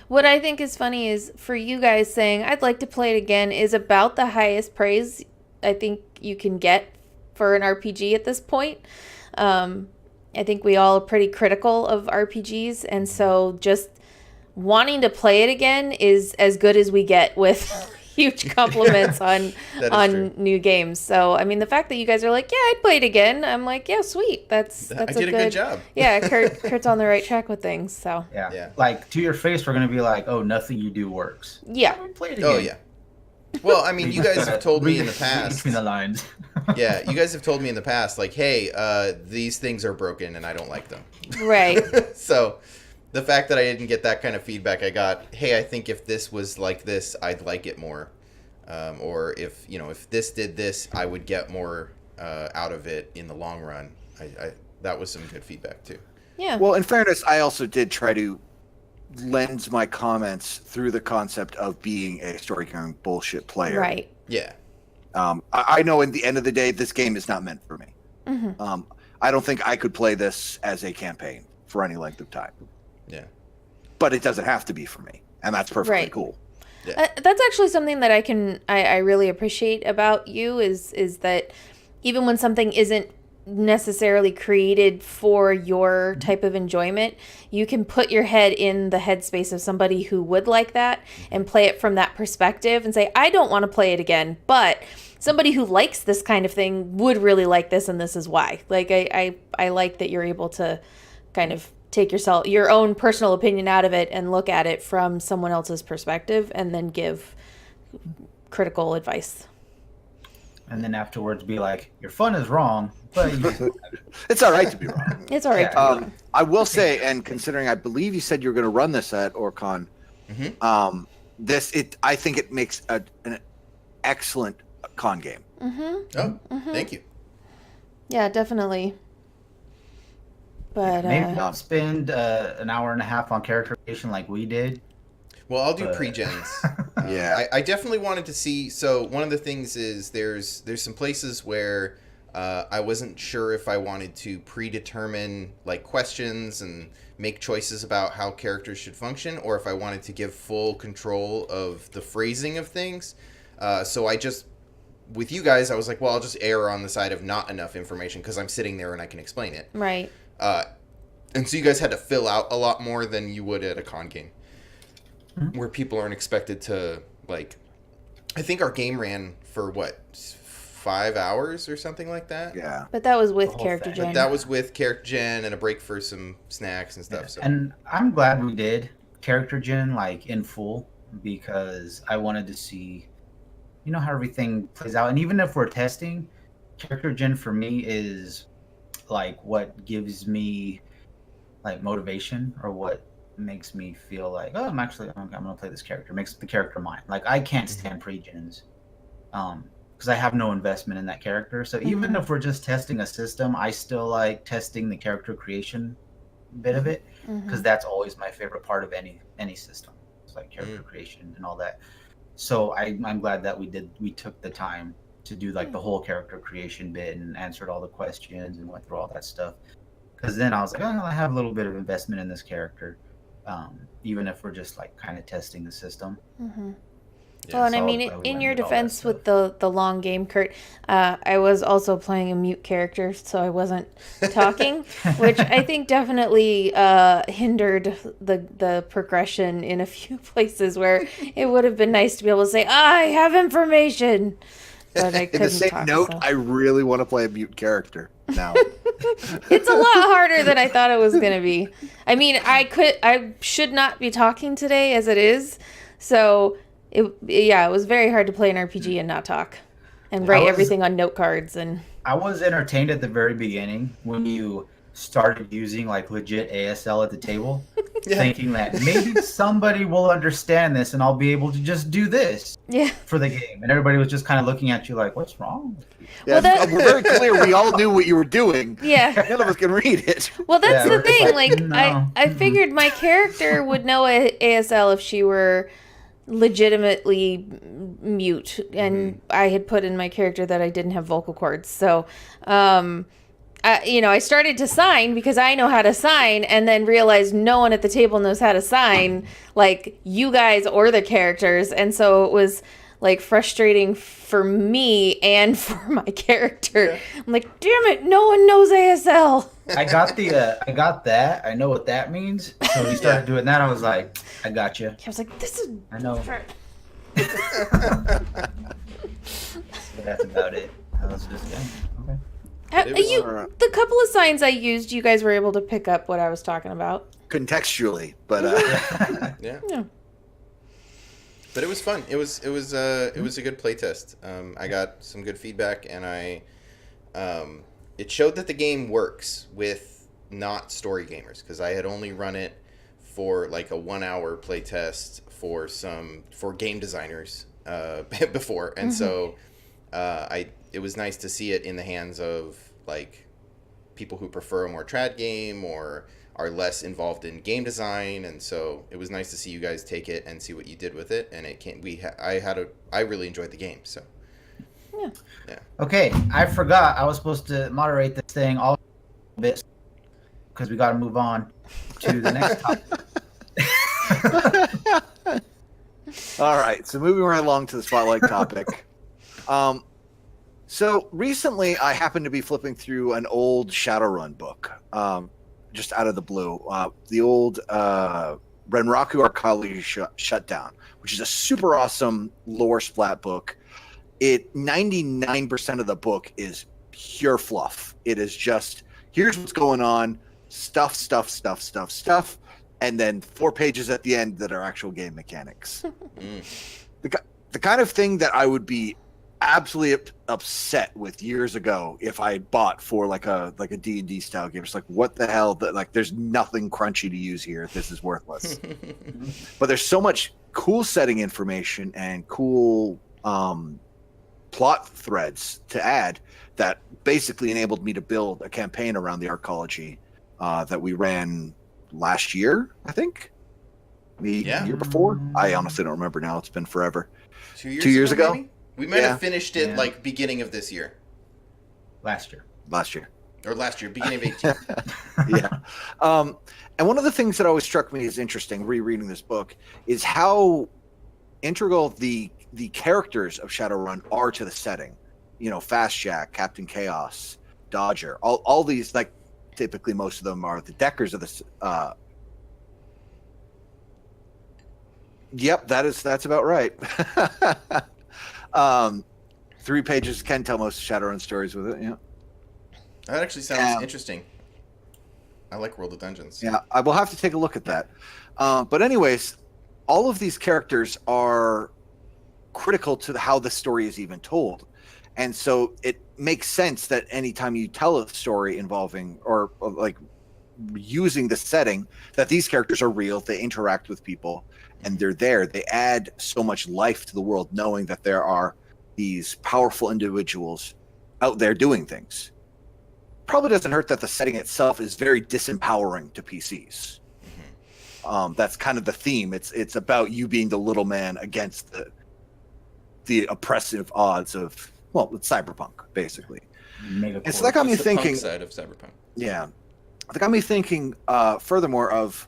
What I think is funny is for you guys saying, I'd like to play it again, is about the highest praise I think you can get for an RPG at this point. I think we all are pretty critical of RPGs, and so just wanting to play it again is as good as we get with huge compliments on new games. So, I mean, the fact that you guys are like, yeah, I'd play it again, I'm like, yeah, sweet. That's I did a good job. Yeah, Kurt's on the right track with things. So yeah. Like, to your face, we're gonna be like, oh, nothing you do works. Yeah. Play it again. Oh yeah. Well, I mean, you guys have told me in the past. Between the lines. Yeah, you guys have told me in the past, like, hey, these things are broken and I don't like them. Right. So, the fact that I didn't get that kind of feedback, I got, hey, I think if this was like this, I'd like it more. Or if this did this, I would get more out of it in the long run. That was some good feedback too. Yeah. Well, in fairness, I also did try to lens my comments through the concept of being a storytelling bullshit player. Right. Yeah. I know in the end of the day, this game is not meant for me. I don't think I could play this as a campaign for any length of time. Yeah. But it doesn't have to be for me, and that's perfectly cool. Yeah. That's actually something that I really appreciate about you is that even when something isn't necessarily created for your type of enjoyment, you can put your head in the headspace of somebody who would like that and play it from that perspective and say, I don't want to play it again, but somebody who likes this kind of thing would really like this, and this is why. Like I like that you're able to kind of take your own personal opinion out of it and look at it from someone else's perspective and then give critical advice. And then afterwards be like, your fun is wrong, but it's all right to be wrong. It's all right to be wrong. I will say, and considering I believe you said you were going to run this at OrCon, I think it makes an excellent con game. Thank you. Yeah, definitely. But maybe not spend an hour and a half on character creation like we did. Well, I'll do pre-gens. Yeah. I definitely wanted to see. So one of the things is there's some places where I wasn't sure if I wanted to predetermine like questions and make choices about how characters should function, or if I wanted to give full control of the phrasing of things. So I just, with you guys, I was like, well, I'll just err on the side of not enough information because I'm sitting there and I can explain it. Right. And so you guys had to fill out a lot more than you would at a con game, where people aren't expected to, like, I think our game ran for, 5 hours or something like that? Yeah. But that was with whole character thing. gen. But that was with character gen and a break for some snacks and stuff. So. And I'm glad we did character gen like in full, because I wanted to see, how everything plays out. And even if we're testing, character gen for me is like what gives me like motivation, or what makes me feel like, oh, I'm gonna play this character. Makes the character mine. Like I can't stand pre-gens, because I have no investment in that character. So even if we're just testing a system, I still like testing the character creation bit of it, because that's always my favorite part of any system. It's like character creation and all that. So I'm glad that we took the time to do like the whole character creation bit and answered all the questions and went through all that stuff. Because then I was like, oh, I have a little bit of investment in this character, even if we're just like kind of testing the system. Well, and I mean, in your defense with the long game, Kurt, I was also playing a mute character, so I wasn't talking, which I think definitely hindered the progression in a few places where it would have been nice to be able to say, I have information, but I couldn't In the same talk, note, so. I really want to play a mute character now. It's a lot harder than I thought it was going to be. I mean, I should not be talking today as it is, so... It was very hard to play an RPG and not talk and write everything on note cards. And I was entertained at the very beginning when you started using like legit ASL at the table, thinking that maybe somebody will understand this and I'll be able to just do this for the game. And everybody was just kind of looking at you like, what's wrong? Yeah, we're very clear. We all knew what you were doing. Yeah. None of us can read it. Well, that's the thing. Like, no. I figured my character would know ASL if she were legitimately mute, and I had put in my character that I didn't have vocal cords, so I started to sign because I know how to sign, and then realized no one at the table knows how to sign, like you guys or the characters, and so it was like frustrating for me and for my character. I'm like, damn it, no one knows ASL. I got that. I know what that means. So when we started doing that, I was like, I got you. I was like, this is... I know. But that's about it. I was just, okay. The couple of signs I used, you guys were able to pick up what I was talking about. Contextually, but yeah. But it was fun. It was a good playtest. I got some good feedback, and it showed that the game works with not story gamers, because I had only run it for like a 1 hour playtest for game designers before, and so it was nice to see it in the hands of like people who prefer a more trad game or are less involved in game design, and so it was nice to see you guys take it and see what you did with it, and I really enjoyed the game, so yeah. Okay, I forgot I was supposed to moderate this thing all a bit because we got to move on to the next topic. All right, so moving right along to the spotlight topic. So recently I happened to be flipping through an old Shadowrun book, just out of the blue. The old Renraku Arcali Shutdown, which is a super awesome lore splat book. 99% of the book is pure fluff. It is just, here's what's going on, stuff, and then 4 pages at the end that are actual game mechanics. The kind of thing that I would be absolutely upset with years ago if I bought for like a D&D style game. It's like, what the hell? Like, there's nothing crunchy to use here. This is worthless. But there's so much cool setting information and cool plot threads to add that basically enabled me to build a campaign around the arcology that we ran last year, I think. The year before? I honestly don't remember now. It's been forever. 2 years, 2 years ago? Maybe? We might have finished it like beginning of this year. Last year. Or last year, beginning of 18. Yeah. And one of the things that always struck me as interesting rereading this book is how integral the characters of Shadowrun are to the setting. You know, Fast Jack, Captain Chaos, Dodger, all these, like, typically most of them are the Deckers of this. Yep, that's about right. 3 pages can tell most Shadowrun stories with it. Yeah. That actually sounds interesting. I like World of Dungeons. Yeah, I will have to take a look at that. But anyways, all of these characters are critical to how the story is even told. And so it makes sense that anytime you tell a story involving or like using the setting, that these characters are real, they interact with people, and they're there. They add so much life to the world, knowing that there are these powerful individuals out there doing things. Probably doesn't hurt that the setting itself is very disempowering to PCs. That's kind of the theme. It's about you being the little man against the oppressive odds of, well, it's cyberpunk basically. And so that got me thinking. Punk side of cyberpunk. Yeah, that got me thinking. Furthermore, of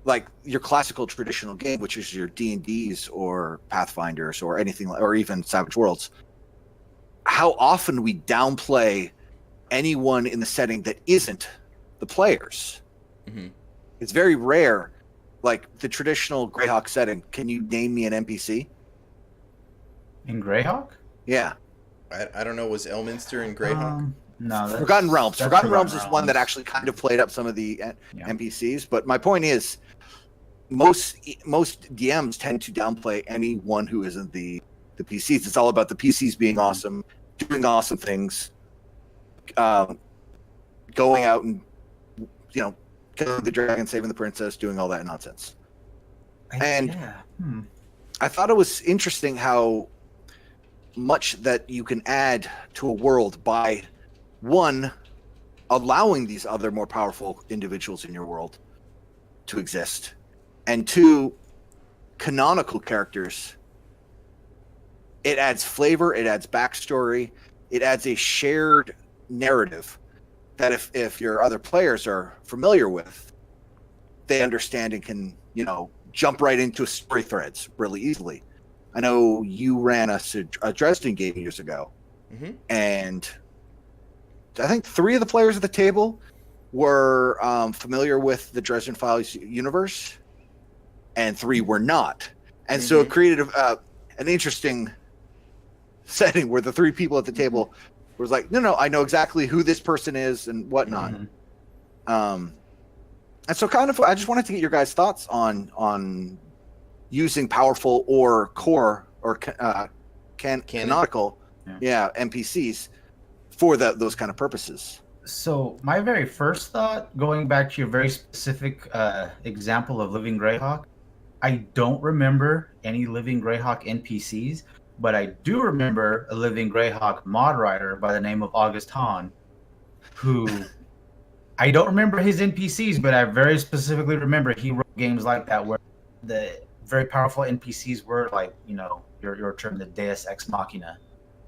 like your classical traditional game, which is your D&Ds or Pathfinders or anything, or even Savage Worlds. How often we downplay anyone in the setting that isn't the players. Mm-hmm. It's very rare. Like the traditional Greyhawk setting, can you name me an NPC? In Greyhawk? Yeah. I don't know. Was Elminster in Greyhawk? No. Forgotten Realms. Forgotten Realms is one that actually kind of played up some of the NPCs. But my point is, most DMs tend to downplay anyone who isn't the PCs. It's all about the PCs being awesome, doing awesome things, going out and, you know, killing the dragon, saving the princess, doing all that nonsense. I thought it was interesting how much that you can add to a world by, one, allowing these other more powerful individuals in your world to exist, and two, canonical characters. It adds flavor, it adds backstory, it adds a shared narrative that if your other players are familiar with, they understand and can, you know, jump right into story threads really easily. I know you ran a Dresden game years ago, and I think 3 of the players at the table were familiar with the Dresden Files universe, and 3 were not. And so it created an interesting setting where the 3 people at the table was like, no, I know exactly who this person is and whatnot. And so kind of, I just wanted to get your guys' thoughts on using powerful or core or canonical NPCs for those kind of purposes. So my very first thought, going back to your very specific example of Living Greyhawk, I don't remember any Living Greyhawk NPCs, but I do remember a Living Greyhawk mod writer by the name of August Hahn, who I don't remember his NPCs, but I very specifically remember he wrote games like that where the very powerful NPCs were like, you know, your term, the Deus Ex Machina,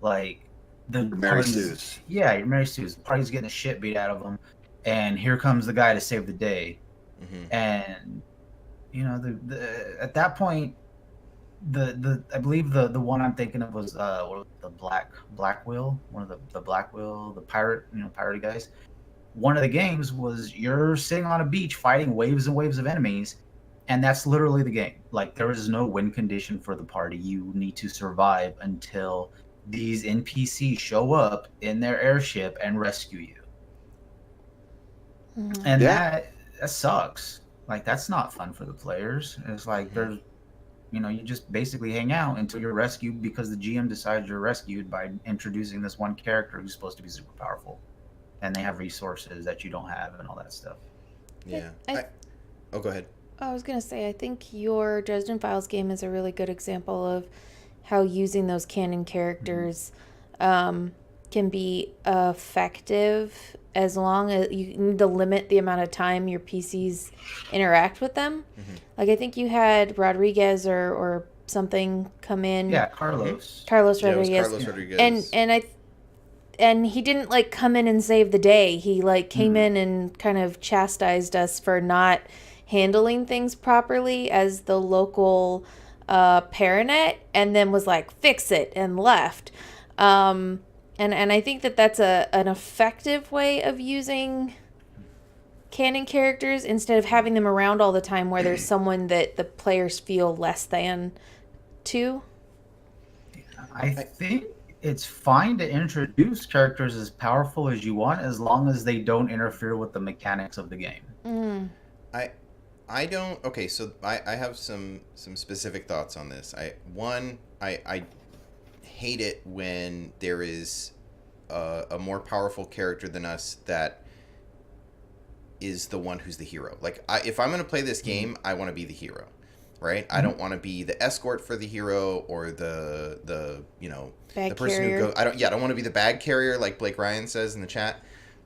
like the Mary Sue's. Yeah, your Mary Sue's. The party's getting the shit beat out of them, and here comes the guy to save the day. And you know, at that point, I believe the one I'm thinking of was the Black Will, one of the Black Will, the pirate, you know, piratey guys. One of the games was you're sitting on a beach fighting waves and waves of enemies, and that's literally the game. Like, there is no win condition for the party. You need to survive until these NPCs show up in their airship and rescue you. And that sucks. Like, that's not fun for the players. It's like there's, you know, you just basically hang out until you're rescued because the GM decides you're rescued by introducing this one character who's supposed to be super powerful, and they have resources that you don't have and all that stuff. Yeah. Go ahead. I was gonna say, I think your Dresden Files game is a really good example of how using those canon characters can be effective, as long as you need to limit the amount of time your PCs interact with them. Like, I think you had Rodriguez or something come in. Yeah, Carlos. Carlos Rodriguez. Carlos Rodriguez. and he didn't like come in and save the day. He like came in and kind of chastised us for not handling things properly as the local Paranet, and then was like, fix it, and left. And I think that that's an effective way of using canon characters instead of having them around all the time where there's someone that the players feel less than to. I think it's fine to introduce characters as powerful as you want, as long as they don't interfere with the mechanics of the game. I don't. Okay, so I have some specific thoughts on this. I hate it when there is a more powerful character than us that is the one who's the hero. Like, if I'm going to play this game, I want to be the hero, right? I don't want to be the escort for the hero or the Bag the person carrier. who goes. I don't want to be the bag carrier like Blake Ryan says in the chat.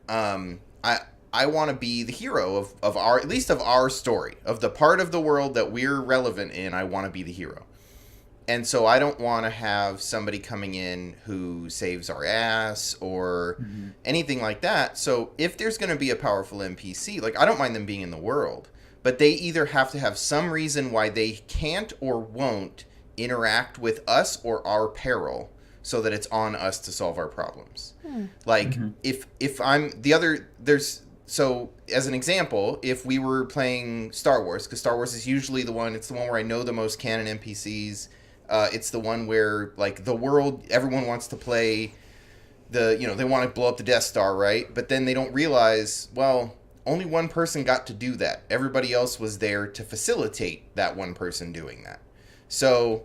I want to be the hero of our, at least of our story, of the part of the world that we're relevant in. I want to be the hero. And so I don't want to have somebody coming in who saves our ass or anything like that. So if there's going to be a powerful NPC, like, I don't mind them being in the world, but they either have to have some reason why they can't or won't interact with us or our peril so that it's on us to solve our problems. Like, if I'm the other, so as an example, if we were playing Star Wars, because Star Wars is usually it's the one where I know the most canon NPCs. It's the one where, like, the world, everyone wants to play they want to blow up the Death Star, right? But then they don't realize, well, only one person got to do that. Everybody else was there to facilitate that one person doing that. So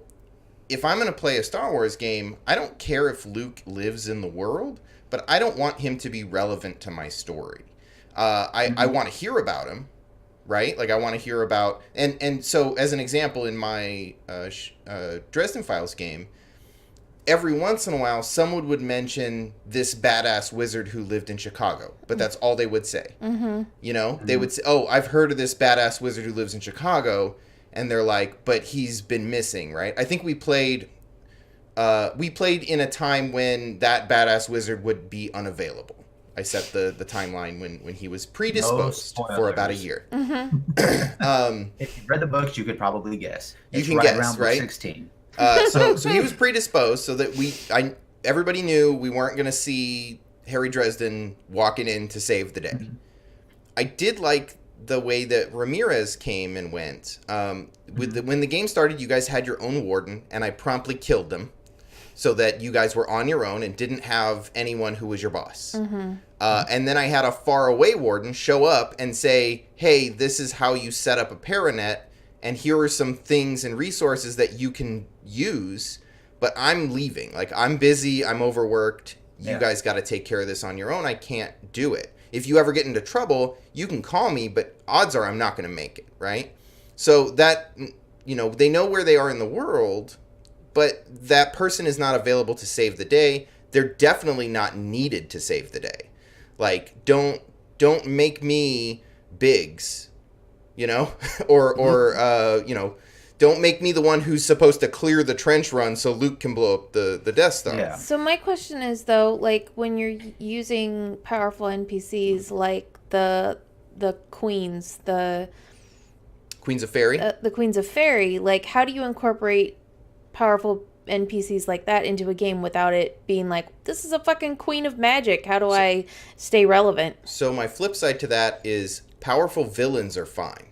if I'm going to play a Star Wars game, I don't care if Luke lives in the world, but I don't want him to be relevant to my story. I want to hear about him, right? Like, I want to hear about... And so, as an example, in my Dresden Files game, every once in a while, someone would mention this badass wizard who lived in Chicago, but that's all they would say. They would say, oh, I've heard of this badass wizard who lives in Chicago, and they're like, but he's been missing, right? I think we played in a time when that badass wizard would be unavailable. I set the timeline when he was predisposed for about a year. If you read the books, you could probably guess. You It's can right guess, around book right? 16. So he was predisposed, so that everybody knew we weren't going to see Harry Dresden walking in to save the day. I did like the way that Ramirez came and went. When the game started, you guys had your own warden, and I promptly killed them, so that you guys were on your own and didn't have anyone who was your boss. And then I had a faraway warden show up and say, hey, this is how you set up a Paranet, and here are some things and resources that you can use, but I'm leaving. Like, I'm busy, I'm overworked, you guys got to take care of this on your own, I can't do it. If you ever get into trouble, you can call me, but odds are I'm not going to make it, right? So that, they know where they are in the world, but that person is not available to save the day. They're definitely not needed to save the day. Like, don't make me Biggs, or don't make me the one who's supposed to clear the trench run so Luke can blow up the Death Star. Yeah. So my question is, though, like, when you're using powerful NPCs like the queens, the Queens of Fairy? the Queens of Fairy, like, how do you incorporate powerful NPCs like that into a game without it being like, this is a fucking queen of magic, how do I stay relevant? So my flip side to that is powerful villains are fine.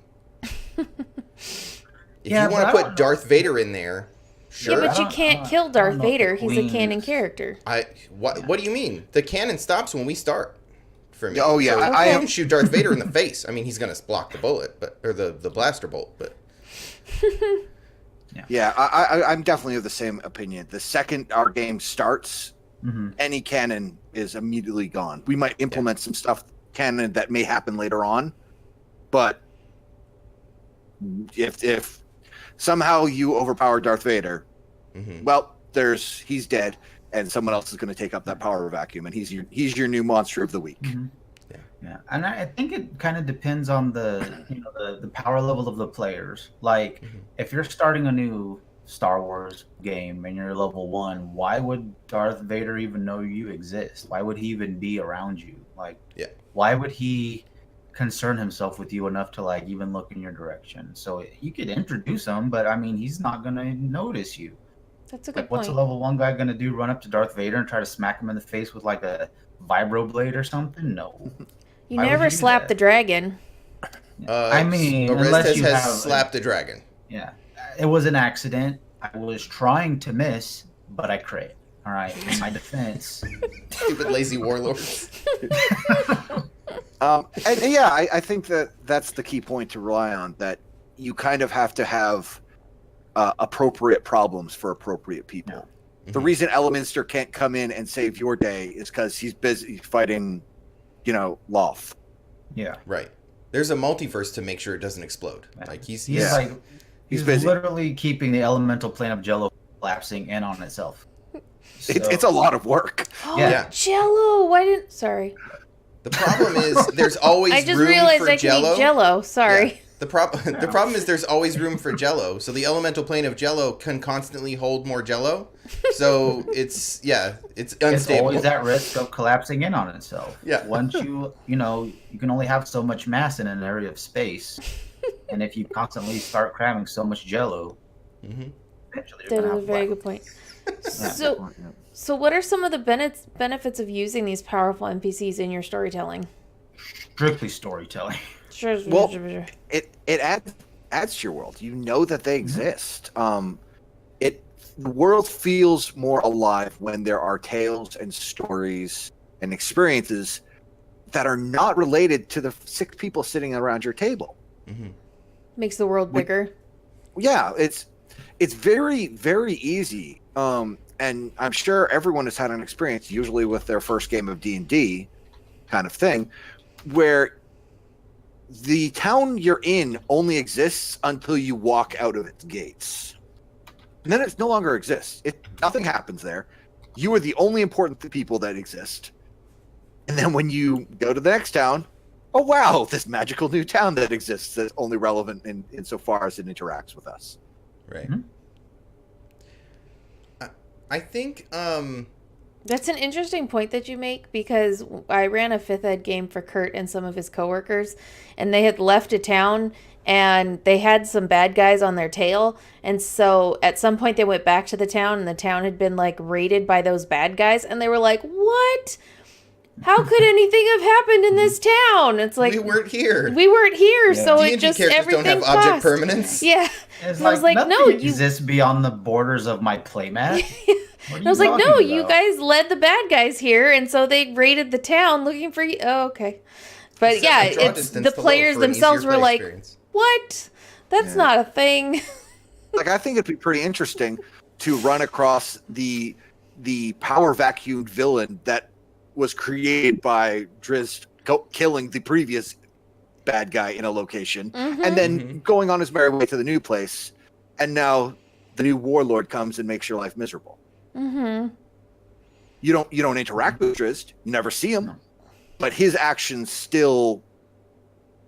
If you want to put Darth Vader in there, sure. Yeah, but you can't kill Darth Vader. He's a canon character. What do you mean? The canon stops when we start. For me. Oh, yeah. So I can shoot Darth Vader in the face. I mean, he's going to block the bullet, or the blaster bolt, but... Yeah, I'm definitely of the same opinion. The second our game starts, any canon is immediately gone. We might implement some stuff canon that may happen later on, but if somehow you overpower Darth Vader, well, he's dead, and someone else is going to take up that power vacuum, and he's your new monster of the week. Yeah, and I think it kind of depends on the power level of the players. Like, if you're starting a new Star Wars game and you're level 1, why would Darth Vader even know you exist? Why would he even be around you? Like, why would he concern himself with you enough to like even look in your direction? So you could introduce him, but I mean, he's not gonna notice you. That's a good point. What's a level 1 guy gonna do? Run up to Darth Vader and try to smack him in the face with like a vibroblade or something? No. You never slap the dragon. I mean, Oreztes you has have slapped a dragon. Yeah, it was an accident. I was trying to miss, but I crit. All right, in my defense. Stupid lazy warlords. And yeah, I think that's the key point to rely on, that you kind of have to have appropriate problems for appropriate people. Yeah. Mm-hmm. The reason Elminster can't come in and save your day is because he's busy fighting, Loth. Yeah. Right. There's a multiverse to make sure it doesn't explode. Like he's busy. Literally keeping the elemental plane of Jello collapsing in on itself. So, it's a lot of work. Oh, yeah. Jello! Why didn't? Sorry. The problem is there's always room for Jello. I just realized I can eat Jello. Sorry. Yeah. The problem is there's always room for Jello. So the elemental plane of Jello can constantly hold more Jello. So it's unstable. It's always at risk of collapsing in on itself. Yeah. Once you can only have so much mass in an area of space, and if you constantly start cramming so much Jello, eventually that is a very good point. So what are some of the benefits of using these powerful NPCs in your storytelling? Strictly storytelling. Well, it adds to your world. You know that they exist. The world feels more alive when there are tales and stories and experiences that are not related to the 6 people sitting around your table. Mm-hmm. Makes the world bigger. Yeah, it's very, very easy. And I'm sure everyone has had an experience, usually with their first game of D&D kind of thing, where the town you're in only exists until you walk out of its gates. And then it no longer exists. Nothing happens there. You are the only important people that exist. And then when you go to the next town, oh wow, this magical new town that exists that's only relevant insofar as it interacts with us. Right. Mm-hmm. I think that's an interesting point that you make, because I ran a 5th ed game for Kurt and some of his coworkers, and they had left a town and they had some bad guys on their tail. And so at some point they went back to the town, and the town had been like raided by those bad guys. And they were like, what? How could anything have happened in this town? It's like, we weren't here. Yeah. So D&D it just, characters everything don't have passed. Object permanence. Yeah. It's I was like, no, you exist beyond the borders of my playmat. I was like, no, you guys led the bad guys here, and so they raided the town looking for you. Oh, okay. But yeah, it's the players themselves were like, what? That's not a thing. Like, I think it'd be pretty interesting to run across the power vacuumed villain that was created by Drizzt killing the previous bad guy in a location, and then going on his merry way to the new place, and now the new warlord comes and makes your life miserable. Mm-hmm. You don't interact with Drizzt, you never see him, but his actions still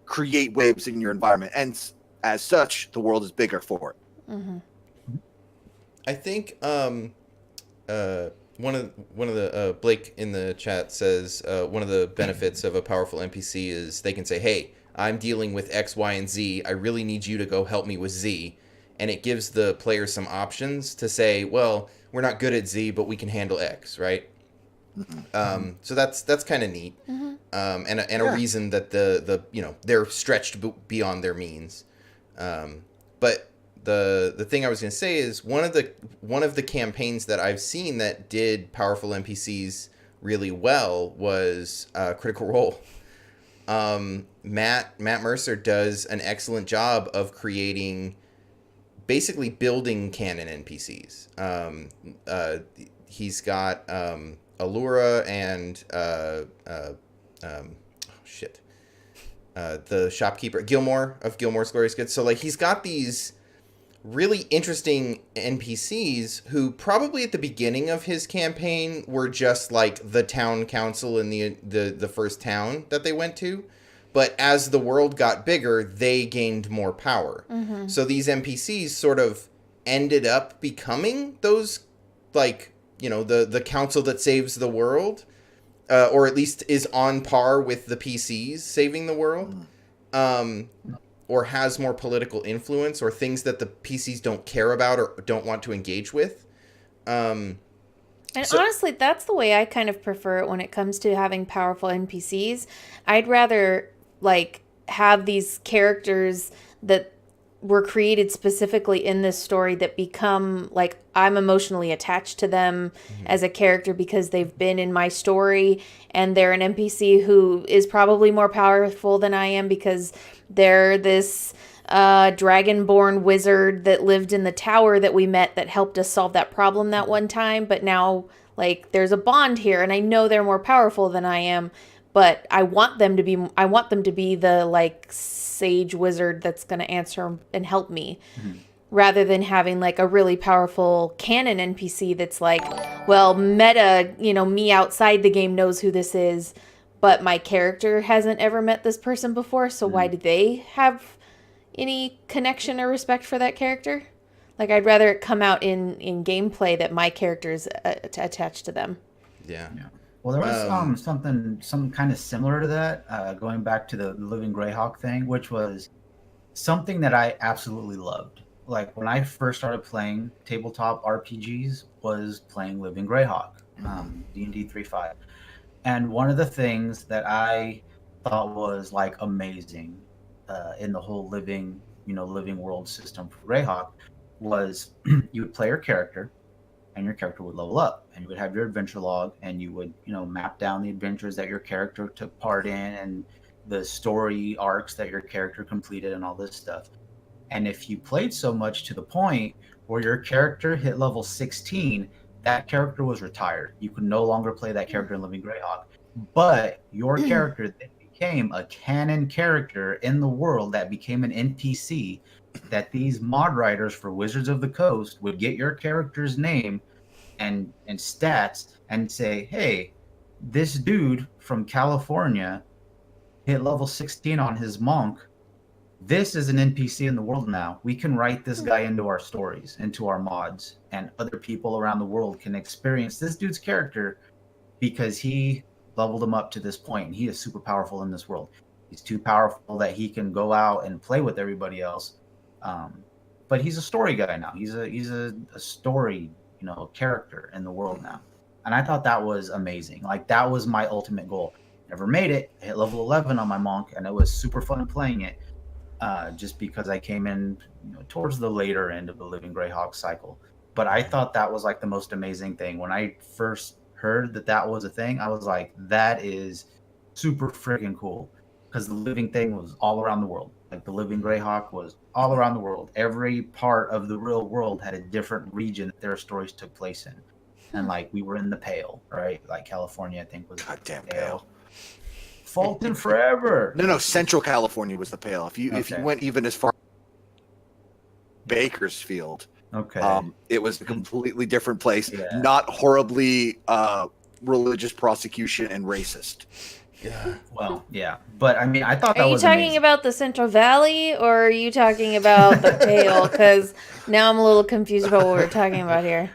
create waves in your environment, and as such, the world is bigger for it. Mm-hmm. I think one of the Blake in the chat says one of the benefits of a powerful NPC is they can say, hey, I'm dealing with X, Y, and Z. I really need you to go help me with Z. And it gives the player some options to say, well, we're not good at Z, but we can handle X, right? So that's kind of neat. And a reason that they're stretched beyond their means. But the thing I was going to say is one of the campaigns that I've seen that did powerful NPCs really well was Critical Role. Matt Mercer does an excellent job of basically building canon NPCs. He's got Allura and the shopkeeper Gilmore of Gilmore's Glorious Goods. So like he's got these really interesting NPCs who probably at the beginning of his campaign were just like the town council in the first town that they went to. But as the world got bigger, they gained more power. So these NPCs sort of ended up becoming those, like, you know, the council that saves the world, or at least is on par with the PCs saving the world, or has more political influence, or things that the PCs don't care about or don't want to engage with. And honestly, that's the way I kind of prefer it when it comes to having powerful NPCs. I'd rather, like, have these characters that were created specifically in this story that become, like, I'm emotionally attached to them as a character because they've been in my story, and they're an NPC who is probably more powerful than I am because they're this dragonborn wizard that lived in the tower that we met that helped us solve that problem that one time. But now, like, there's a bond here, and I know they're more powerful than I am, but I want them to be the, like, sage wizard that's going to answer and help me, rather than having, like, a really powerful canon NPC that's like, well, meta, you know, me outside the game knows who this is, but my character hasn't ever met this person before, so why do they have any connection or respect for that character? Like, I'd rather it come out in gameplay that my character is attached to them. Yeah. Well, there was some kind of similar to that, going back to the Living Greyhawk thing, which was something that I absolutely loved. Like, when I first started playing tabletop RPGs, was playing Living Greyhawk, D&D 3.5. And one of the things that I thought was, like, amazing in the whole living world system for Greyhawk was you would play your character, and your character would level up, and you would have your adventure log, and you would, you know, map down the adventures that your character took part in and the story arcs that your character completed and all this stuff. And if you played so much to the point where your character hit level 16, that character was retired. You could no longer play that character in Living Greyhawk. But your character then became a canon character in the world that became an NPC that these mod writers for Wizards of the Coast would get your character's name and stats and say, hey, this dude from California hit level 16 on his monk. This is an NPC in the world now. We can write this guy into our stories, into our mods, and other people around the world can experience this dude's character because he leveled him up to this point, and he is super powerful in this world. He's too powerful that he can go out and play with everybody else. But he's a story guy now. He's a story, you know, character in the world now. And I thought that was amazing. Like, that was my ultimate goal. Never made it. I hit level 11 on my monk, and it was super fun playing it. Just because I came in, you know, towards the later end of the Living Greyhawk cycle. But I thought that was, like, the most amazing thing. When I first heard that was a thing, I was like, that is super freaking cool. Because the living thing was all around the world. Like, the Living Greyhawk was all around the world. Every part of the real world had a different region that their stories took place in. And, like, we were in the Pale, right? Like, California, I think, was Goddamn Pale. Fulton forever. No, Central California was the Pale. If you went even as far Bakersfield, it was a completely different place. Yeah. Not horribly religious prosecution and racist. Yeah. Well, yeah. But I mean, I thought that was Are you talking amazing. about the Central Valley, or are you talking about the Pale? Because now I'm a little confused about what we're talking about here.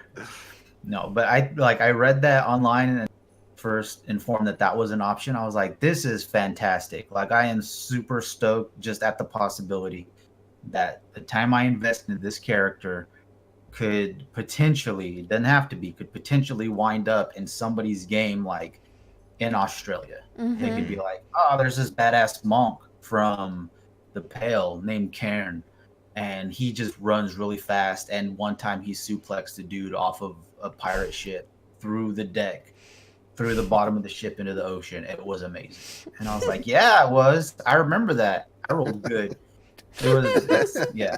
No, but I read that online and first informed that was an option. I was like, this is fantastic. Like, I am super stoked just at the possibility that the time I invest in this character could potentially, it doesn't have to be, could potentially wind up in somebody's game, like in Australia. They could be like, oh, there's this badass monk from the Pale named Cairn, and he just runs really fast, and one time he suplexed a dude off of a pirate ship through the deck, through the bottom of the ship into the ocean. It was amazing. And I was like, yeah, it was. I remember that. I rolled good. Yeah.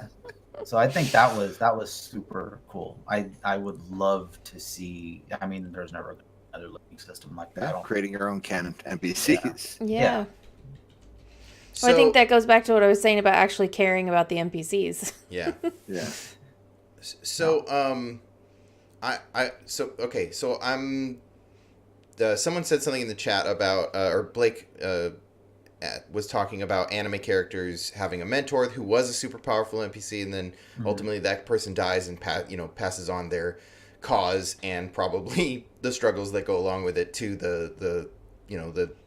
So I think that was super cool. I would love to see, I mean, there's never another living system like that. Yeah, creating your own canon NPCs. Yeah. Well, I think that goes back to what I was saying about actually caring about the NPCs. Yeah. Yeah. So, someone said something in the chat about, or Blake was talking about anime characters having a mentor who was a super powerful NPC, and then ultimately that person dies and passes on their cause and probably the struggles that go along with it to the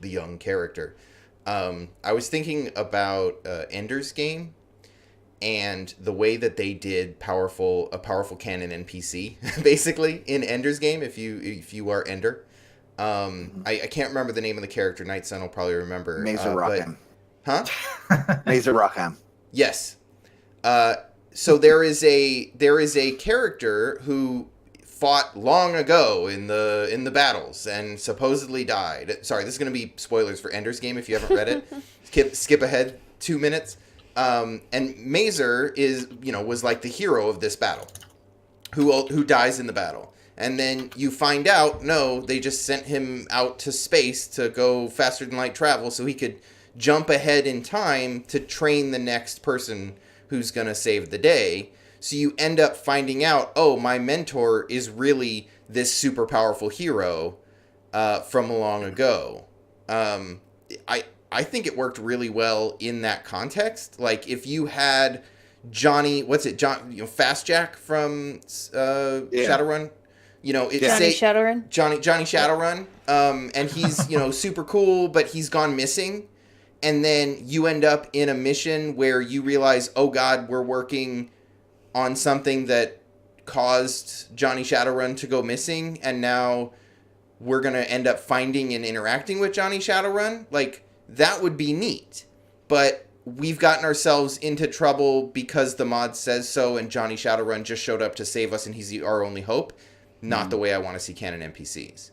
young character. I was thinking about Ender's Game and the way that they did a powerful canon NPC basically in Ender's Game. If you are Ender, I can't remember the name of the character. Nightson will probably remember. Mazer Rockham. Huh? Mazer Rockham. Yes. So there is a character who fought long ago in the battles and supposedly died. Sorry, this is going to be spoilers for Ender's Game if you haven't read it. Skip ahead 2 minutes. And Mazer was like the hero of this battle, who dies in the battle. And then you find out, no, they just sent him out to space to go faster than light travel so he could jump ahead in time to train the next person who's going to save the day. So you end up finding out, oh, my mentor is really this super powerful hero from long ago. I think it worked really well in that context. Like if you had Johnny Fast Jack from Shadowrun. Johnny Shadowrun. Johnny Shadowrun. And he's super cool, but he's gone missing. And then you end up in a mission where you realize, oh God, we're working on something that caused Johnny Shadowrun to go missing, and now we're going to end up finding and interacting with Johnny Shadowrun. Like, that would be neat. But we've gotten ourselves into trouble because the mod says so, and Johnny Shadowrun just showed up to save us, and he's our only hope. Not the way I want to see canon NPCs.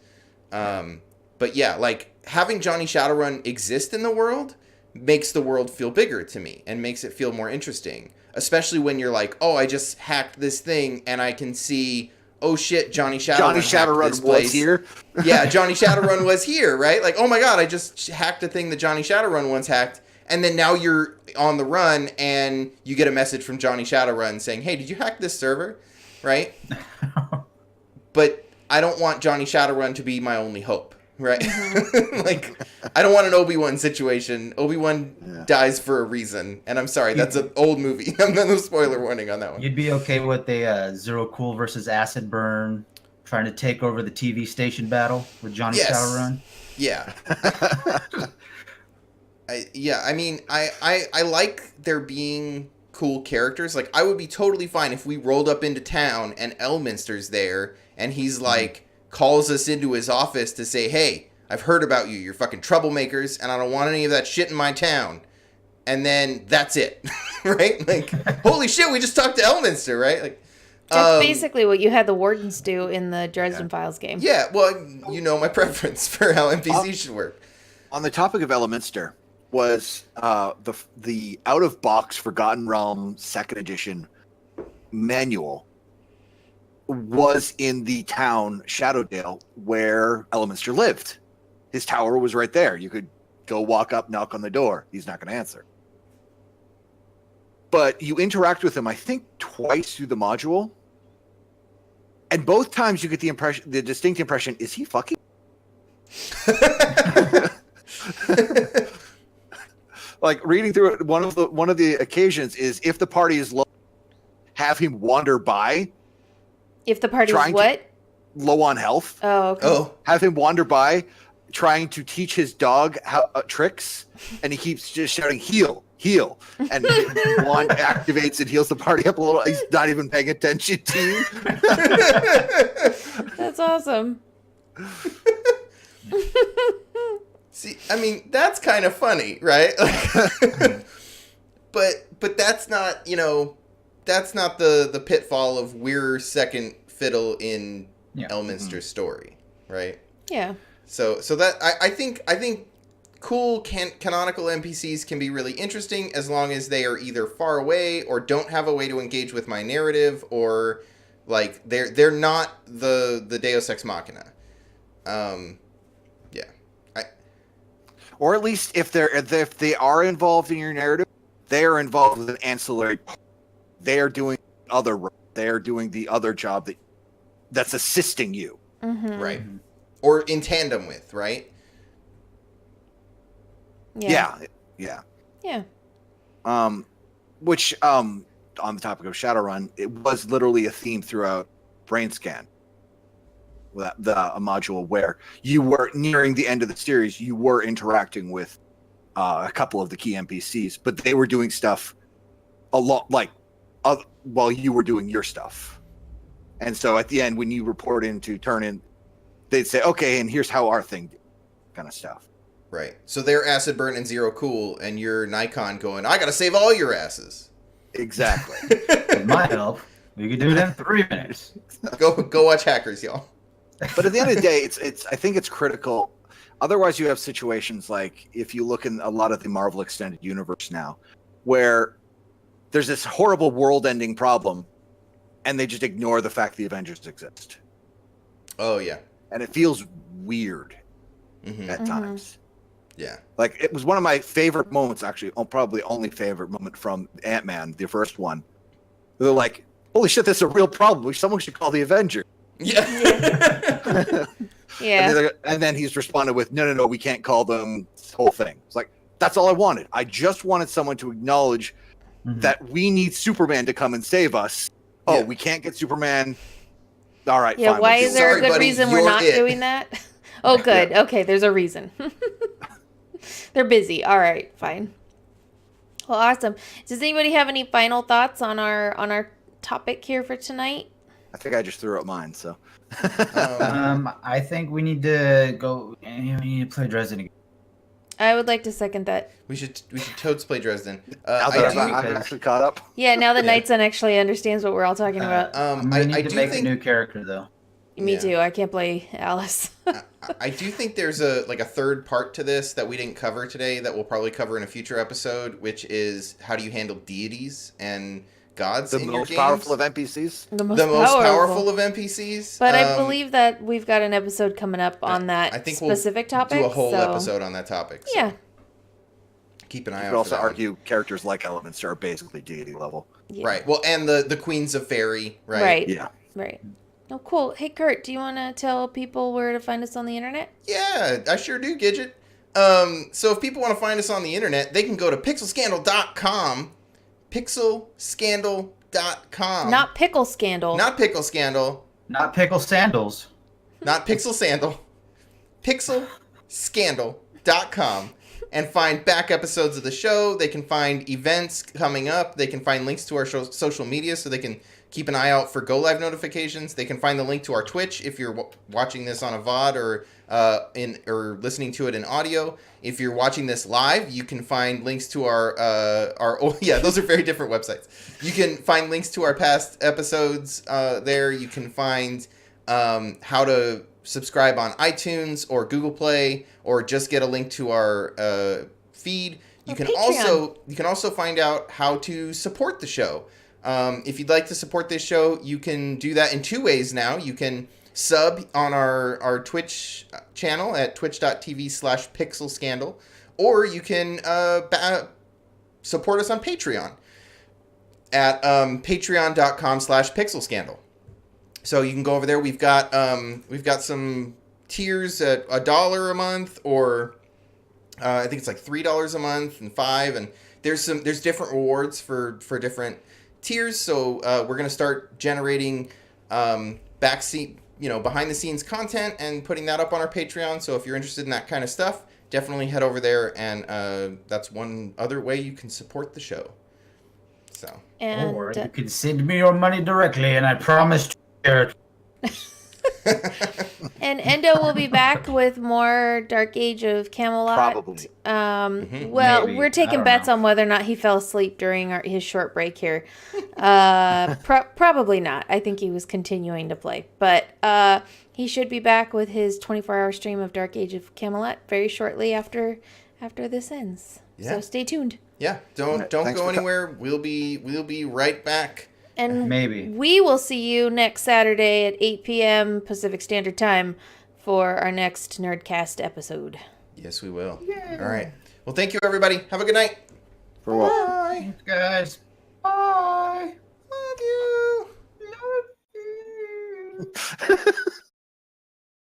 But yeah, like, having Johnny Shadowrun exist in the world makes the world feel bigger to me and makes it feel more interesting. Especially when you're like, oh, I just hacked this thing and I can see, oh shit, Johnny Shadowrun was here. Yeah, Johnny Shadowrun was here, right? Like, oh my God, I just hacked a thing that Johnny Shadowrun once hacked. And then now you're on the run and you get a message from Johnny Shadowrun saying, hey, did you hack this server? Right? But I don't want Johnny Shadowrun to be my only hope. Right? Like, I don't want an Obi-Wan situation. Obi-Wan dies for a reason. And I'm sorry, that's an old movie. I'm not a spoiler warning on that one. You'd be okay with a Zero Cool versus Acid Burn trying to take over the TV station battle with Johnny Shadowrun? Yeah. I like there being cool characters. Like, I would be totally fine if we rolled up into town and Elminster's there and he's like, calls us into his office to say, hey, I've heard about you. You're fucking troublemakers, and I don't want any of that shit in my town. And then that's it, right? Like, holy shit, we just talked to Elminster, right? Like, that's basically what you had the Wardens do in the Dresden Files game. Yeah, well, you know my preference for how NPCs should work. On the topic of Elminster, was the out-of-box Forgotten Realm 2nd edition manual was in the town Shadowdale where Elminster lived. His tower was right there. You could go walk up, knock on the door. He's not going to answer. But you interact with him, I think, twice through the module. And both times you get the distinct impression, is he fucking? Like, reading through it, one of the occasions is if the party is low, have him wander by. If the party is what? Low on health. Oh, okay. Oh. Have him wander by, trying to teach his dog tricks, and he keeps just shouting, heal, heal. And one activates and heals the party up a little. He's not even paying attention to you. That's awesome. See, I mean, that's kind of funny, right? But that's not, that's not the pitfall of we're second fiddle in Elminster's story, right? Yeah. So that I think cool canonical NPCs can be really interesting as long as they are either far away or don't have a way to engage with my narrative, or like they're not the Deus Ex Machina. Or at least if they are involved in your narrative, they are involved with an ancillary. They are doing they are doing the other job that's assisting you, right? Or in tandem with, right? Yeah. Yeah. Which on the topic of Shadowrun, it was literally a theme throughout Brainscan. A module where you were nearing the end of the series, you were interacting with a couple of the key NPCs, but they were doing stuff a lot while you were doing your stuff. And so at the end, when you report in to turn in, they'd say, okay, and here's how our thing did, kind of stuff. Right. So they're acid burn and zero cool, and you're Nikon going, I gotta save all your asses. Exactly. With my help, we could do it in 3 minutes. Go watch Hackers, y'all. But at the end of the day, I think it's critical. Otherwise, you have situations like if you look in a lot of the Marvel Extended Universe now, where there's this horrible world-ending problem, and they just ignore the fact the Avengers exist. Oh, yeah. And it feels weird at times. Yeah. Like, it was one of my favorite moments, actually, probably only favorite moment from Ant-Man, the first one. They're like, holy shit, this is a real problem. Someone should call the Avengers. Yeah. Yeah. And then he's responded with, no, we can't call them this whole thing. It's like, that's all I wanted. I just wanted someone to acknowledge that we need Superman to come and save us. Oh, we can't get Superman. All right, Yeah, fine. why is there a good buddy, reason we're you're not it. doing that? Oh, good. Okay, there's a reason. They're busy. All right, fine. Well, awesome. Does anybody have any final thoughts on our topic here for tonight? I think I just threw out mine, so. I think we need to go. We need to play Dresden again. I would like to second that. We should totes play Dresden. Now that I'm actually caught up. Yeah, now that Nightson actually understands what we're all talking about. I need I to do make think a new character though. Me too. I can't play Alice. I do think there's a third part to this that we didn't cover today that we'll probably cover in a future episode, which is how do you handle deities and gods The in your most games? powerful of NPCs? The most powerful of NPCs. But I believe that we've got an episode coming up on that I think specific we'll topic. do a whole so... episode on that topic. So Yeah. keep an eye You out could for also that one. argue characters like Elements are basically deity level. Yeah. Right. Well, and the Queens of Fairy, right? Right. Yeah. Right. Oh, cool. Hey, Kurt, do you want to tell people where to find us on the internet? Yeah, I sure do, Gigett. So if people want to find us on the internet, they can go to pixelscandal.com. Pixelscandal.com. Not Pickle Scandal. Not Pickle Scandal. Not pickle sandals. Not Pixel Sandal. Pixelscandal.com. And find back episodes of the show. They can find events coming up. They can find links to our social media so they can keep an eye out for go live notifications. They can find the link to our Twitch if you're watching this on a VOD or listening to it in audio. If you're watching this live, you can find links to our those are very different websites. You can find links to our past episodes there. You can find how to subscribe on iTunes or Google Play, or just get a link to our feed. You can also find out how to support the show. If you'd like to support this show, you can do that in two ways now. You can sub on our Twitch channel at twitch.tv/pixelscandal, or you can support us on Patreon at patreon.com/pixelscandal. So you can go over there. We've got some tiers at $1 a month, or I think it's like $3 a month and $5, and there's different rewards for different tiers. So we're gonna start generating behind the scenes content and putting that up on our Patreon. So if you're interested in that kind of stuff, definitely head over there, and that's one other way you can support the show. So Or you can send me your money directly, and I promise to share it. And Endo will be back with more Dark Age of Camelot. Probably. Well, Maybe. we're I taking don't bets know. on whether or not he fell asleep during his short break here. Probably not. I think he was continuing to play. But he should be back with his 24-hour stream of Dark Age of Camelot very shortly after this ends. Yeah. So stay tuned. yeah, don't Thanks go for anywhere. We'll be right back. And Maybe. we will see you next Saturday at 8 p.m. Pacific Standard Time for our next Nerdcast episode. Yes, we will. All right. Well, thank you, everybody. Have a good night. For what? Bye. Thanks, guys. Bye. Love you. Love you.